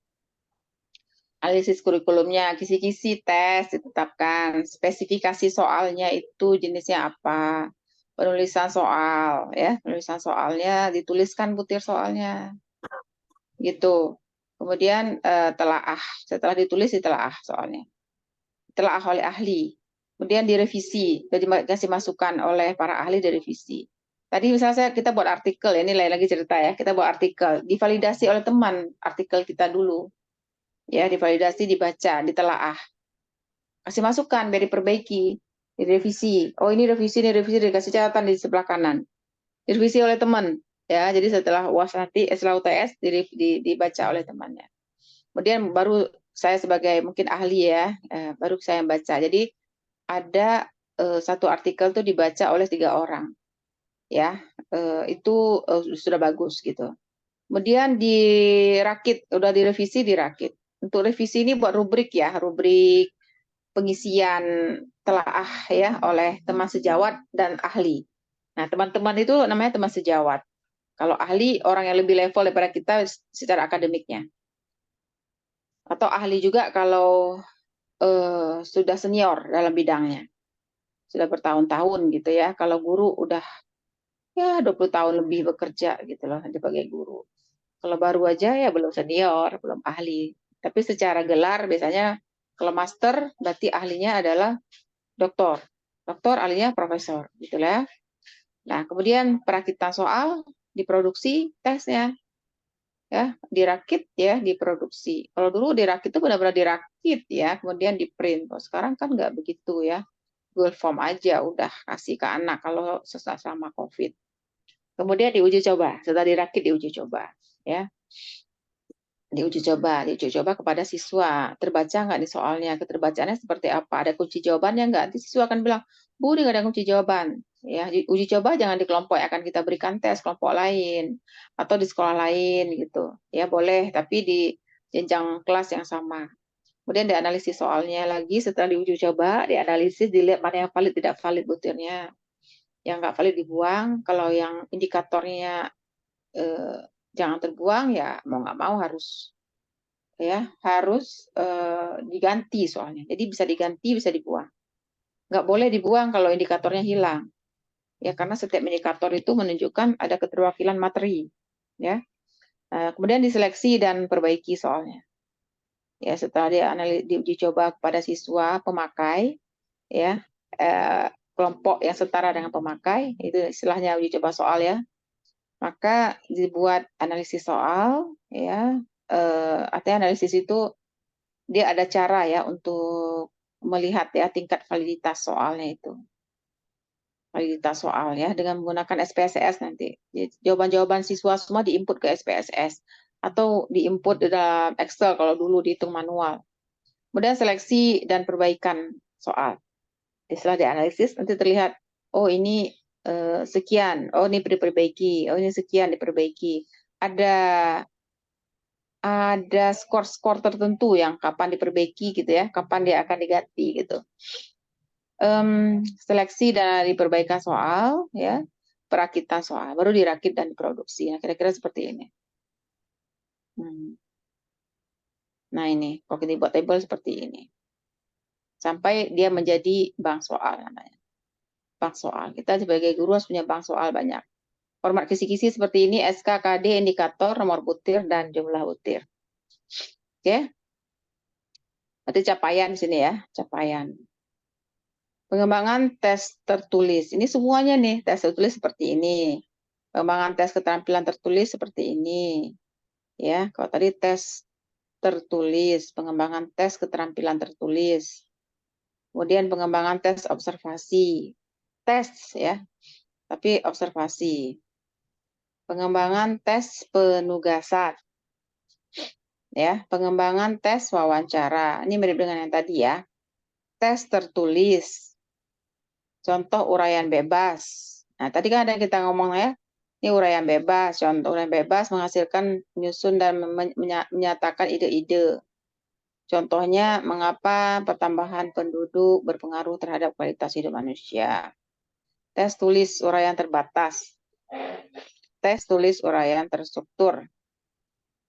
analisis kurikulumnya, kisi-kisi tes ditetapkan, spesifikasi soalnya itu jenisnya apa, penulisan soal ya, penulisan soalnya dituliskan butir soalnya, gitu. Kemudian telaah, setelah ditulis ditelaah soalnya, ditelaah oleh ahli, kemudian direvisi, jadi kasih masukan oleh para ahli direvisi. Tadi misalnya kita buat artikel, ini lain lagi cerita ya, kita buat artikel, divalidasi oleh teman artikel kita dulu. Ya, divalidasi, dibaca, ditelaah. Kasih masukan biar diperbaiki, direvisi. Oh, ini revisi, dikasih catatan di sebelah kanan. Direvisi oleh teman, ya. Jadi setelah UAS nanti, setelah UTS dibaca oleh temannya. Kemudian baru saya sebagai mungkin ahli ya, baru saya baca. Jadi ada satu artikel tuh dibaca oleh 3 orang, ya. Itu sudah bagus gitu. Kemudian dirakit, udah direvisi, dirakit. Untuk revisi ini buat rubrik ya, rubrik pengisian telaah ya oleh teman sejawat dan ahli. Nah, teman-teman itu namanya teman sejawat. Kalau ahli, orang yang lebih level daripada kita secara akademiknya. Atau ahli juga kalau sudah senior dalam bidangnya. Sudah bertahun-tahun gitu ya. Kalau guru udah ya 20 tahun lebih bekerja gitu loh sebagai guru. Kalau baru aja ya belum senior, belum ahli. Tapi secara gelar biasanya kalau master berarti ahlinya adalah doktor. Doktor ahlinya profesor, gitu lah. Nah, kemudian perakitan soal, diproduksi tesnya. Ya, dirakit ya, diproduksi. Kalau dulu dirakit itu benar-benar dirakit ya, kemudian di-print. Kalau sekarang kan nggak begitu ya. Google Form aja udah kasih ke anak kalau selama COVID. Kemudian diuji coba, setelah dirakit diuji coba, ya. Diuji coba kepada siswa. Terbaca nggak nih soalnya? Keterbacaannya seperti apa? Ada kunci jawabannya nggak? Nanti siswa akan bilang, Bu, ini nggak ada kunci jawaban. Ya, uji coba jangan di kelompok, akan kita berikan tes kelompok lain atau di sekolah lain gitu. Ya boleh, tapi di jenjang kelas yang sama. Kemudian dianalisis soalnya lagi setelah diuji coba, dianalisis, dilihat mana yang valid tidak valid butirnya. Yang nggak valid dibuang, kalau yang indikatornya jangan terbuang ya mau nggak mau harus diganti soalnya. Jadi bisa diganti, bisa dibuang. Nggak boleh dibuang kalau indikatornya hilang. Ya karena setiap indikator itu menunjukkan ada keterwakilan materi. Ya. Kemudian diseleksi dan perbaiki soalnya. Ya setelah diuji coba kepada siswa pemakai, ya kelompok yang setara dengan pemakai, itu istilahnya uji coba soal ya. Maka dibuat analisis soal, ya. Artinya analisis itu dia ada cara ya untuk melihat ya tingkat validitas soalnya itu. Validitas soal ya dengan menggunakan SPSS nanti. Jawaban-jawaban siswa semua diinput ke SPSS atau diinput di dalam Excel kalau dulu dihitung manual. Kemudian seleksi dan perbaikan soal. Setelah dianalisis nanti terlihat, oh ini sekian, oh ini diperbaiki, oh ini sekian diperbaiki. Ada skor-skor tertentu yang kapan diperbaiki gitu ya, kapan dia akan diganti gitu. Seleksi dan diperbaikan soal, ya, perakitan soal, baru dirakit dan diproduksi. Nah, kira-kira seperti ini. Nah ini, cognitive table seperti ini. Sampai dia menjadi bank soal namanya. Bank soal. Kita sebagai guru harus punya bank soal banyak. Format kisi-kisi seperti ini, SK, KD, indikator, nomor butir, dan jumlah butir. Oke. Nanti capaian di sini ya, capaian. Pengembangan tes tertulis. Ini semuanya nih, tes tertulis seperti ini. Pengembangan tes keterampilan tertulis seperti ini. Ya, kalau tadi tes tertulis, pengembangan tes keterampilan tertulis. Kemudian pengembangan tes observasi. Tes ya, tapi observasi. Pengembangan tes penugasan. Ya, pengembangan tes wawancara. Ini mirip dengan yang tadi ya. Tes tertulis. Contoh uraian bebas. Nah, tadi kan ada yang kita ngomong ya. Ini uraian bebas. Contoh uraian bebas menghasilkan menyusun dan menyatakan ide-ide. Contohnya, mengapa pertambahan penduduk berpengaruh terhadap kualitas hidup manusia. Tes tulis uraian terbatas. Tes tulis uraian terstruktur.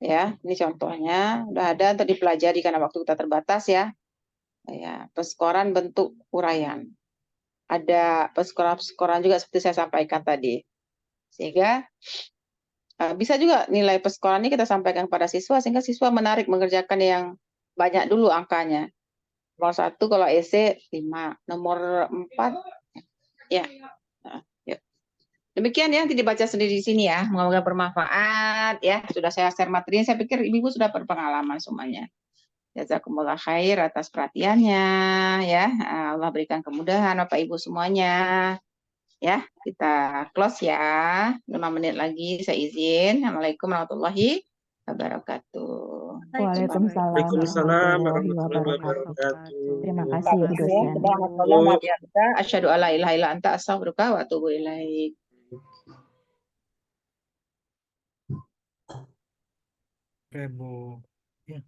Ya, ini contohnya udah ada untuk dipelajari karena waktu kita terbatas ya. Ya, peskoran bentuk uraian. Ada peskoran juga seperti saya sampaikan tadi. Sehingga bisa juga nilai peskoran ini kita sampaikan kepada siswa sehingga siswa menarik mengerjakan yang banyak dulu angkanya. Nomor 1 kalau esai 5, nomor 4 ya. Demikian ya, nanti dibaca sendiri di sini ya. Semoga bermanfaat ya. Sudah saya share materinya, saya pikir ibu sudah berpengalaman semuanya. Jazakumullah khair atas perhatiannya ya. Allah berikan kemudahan Bapak Ibu semuanya. Ya, kita close ya. 5 menit lagi saya izin. Assalamualaikum warahmatullahi wabarakatuh. Waalaikumsalam Waalaikumsalam warahmatullahi warahmatullahi wabarakatuh. wabarakatuh. Terima kasih ya Bu dosen. Asyhadu alla ilaha illa anta astaghfiruka wa atubu ilaik. Oke, Bu. Ya.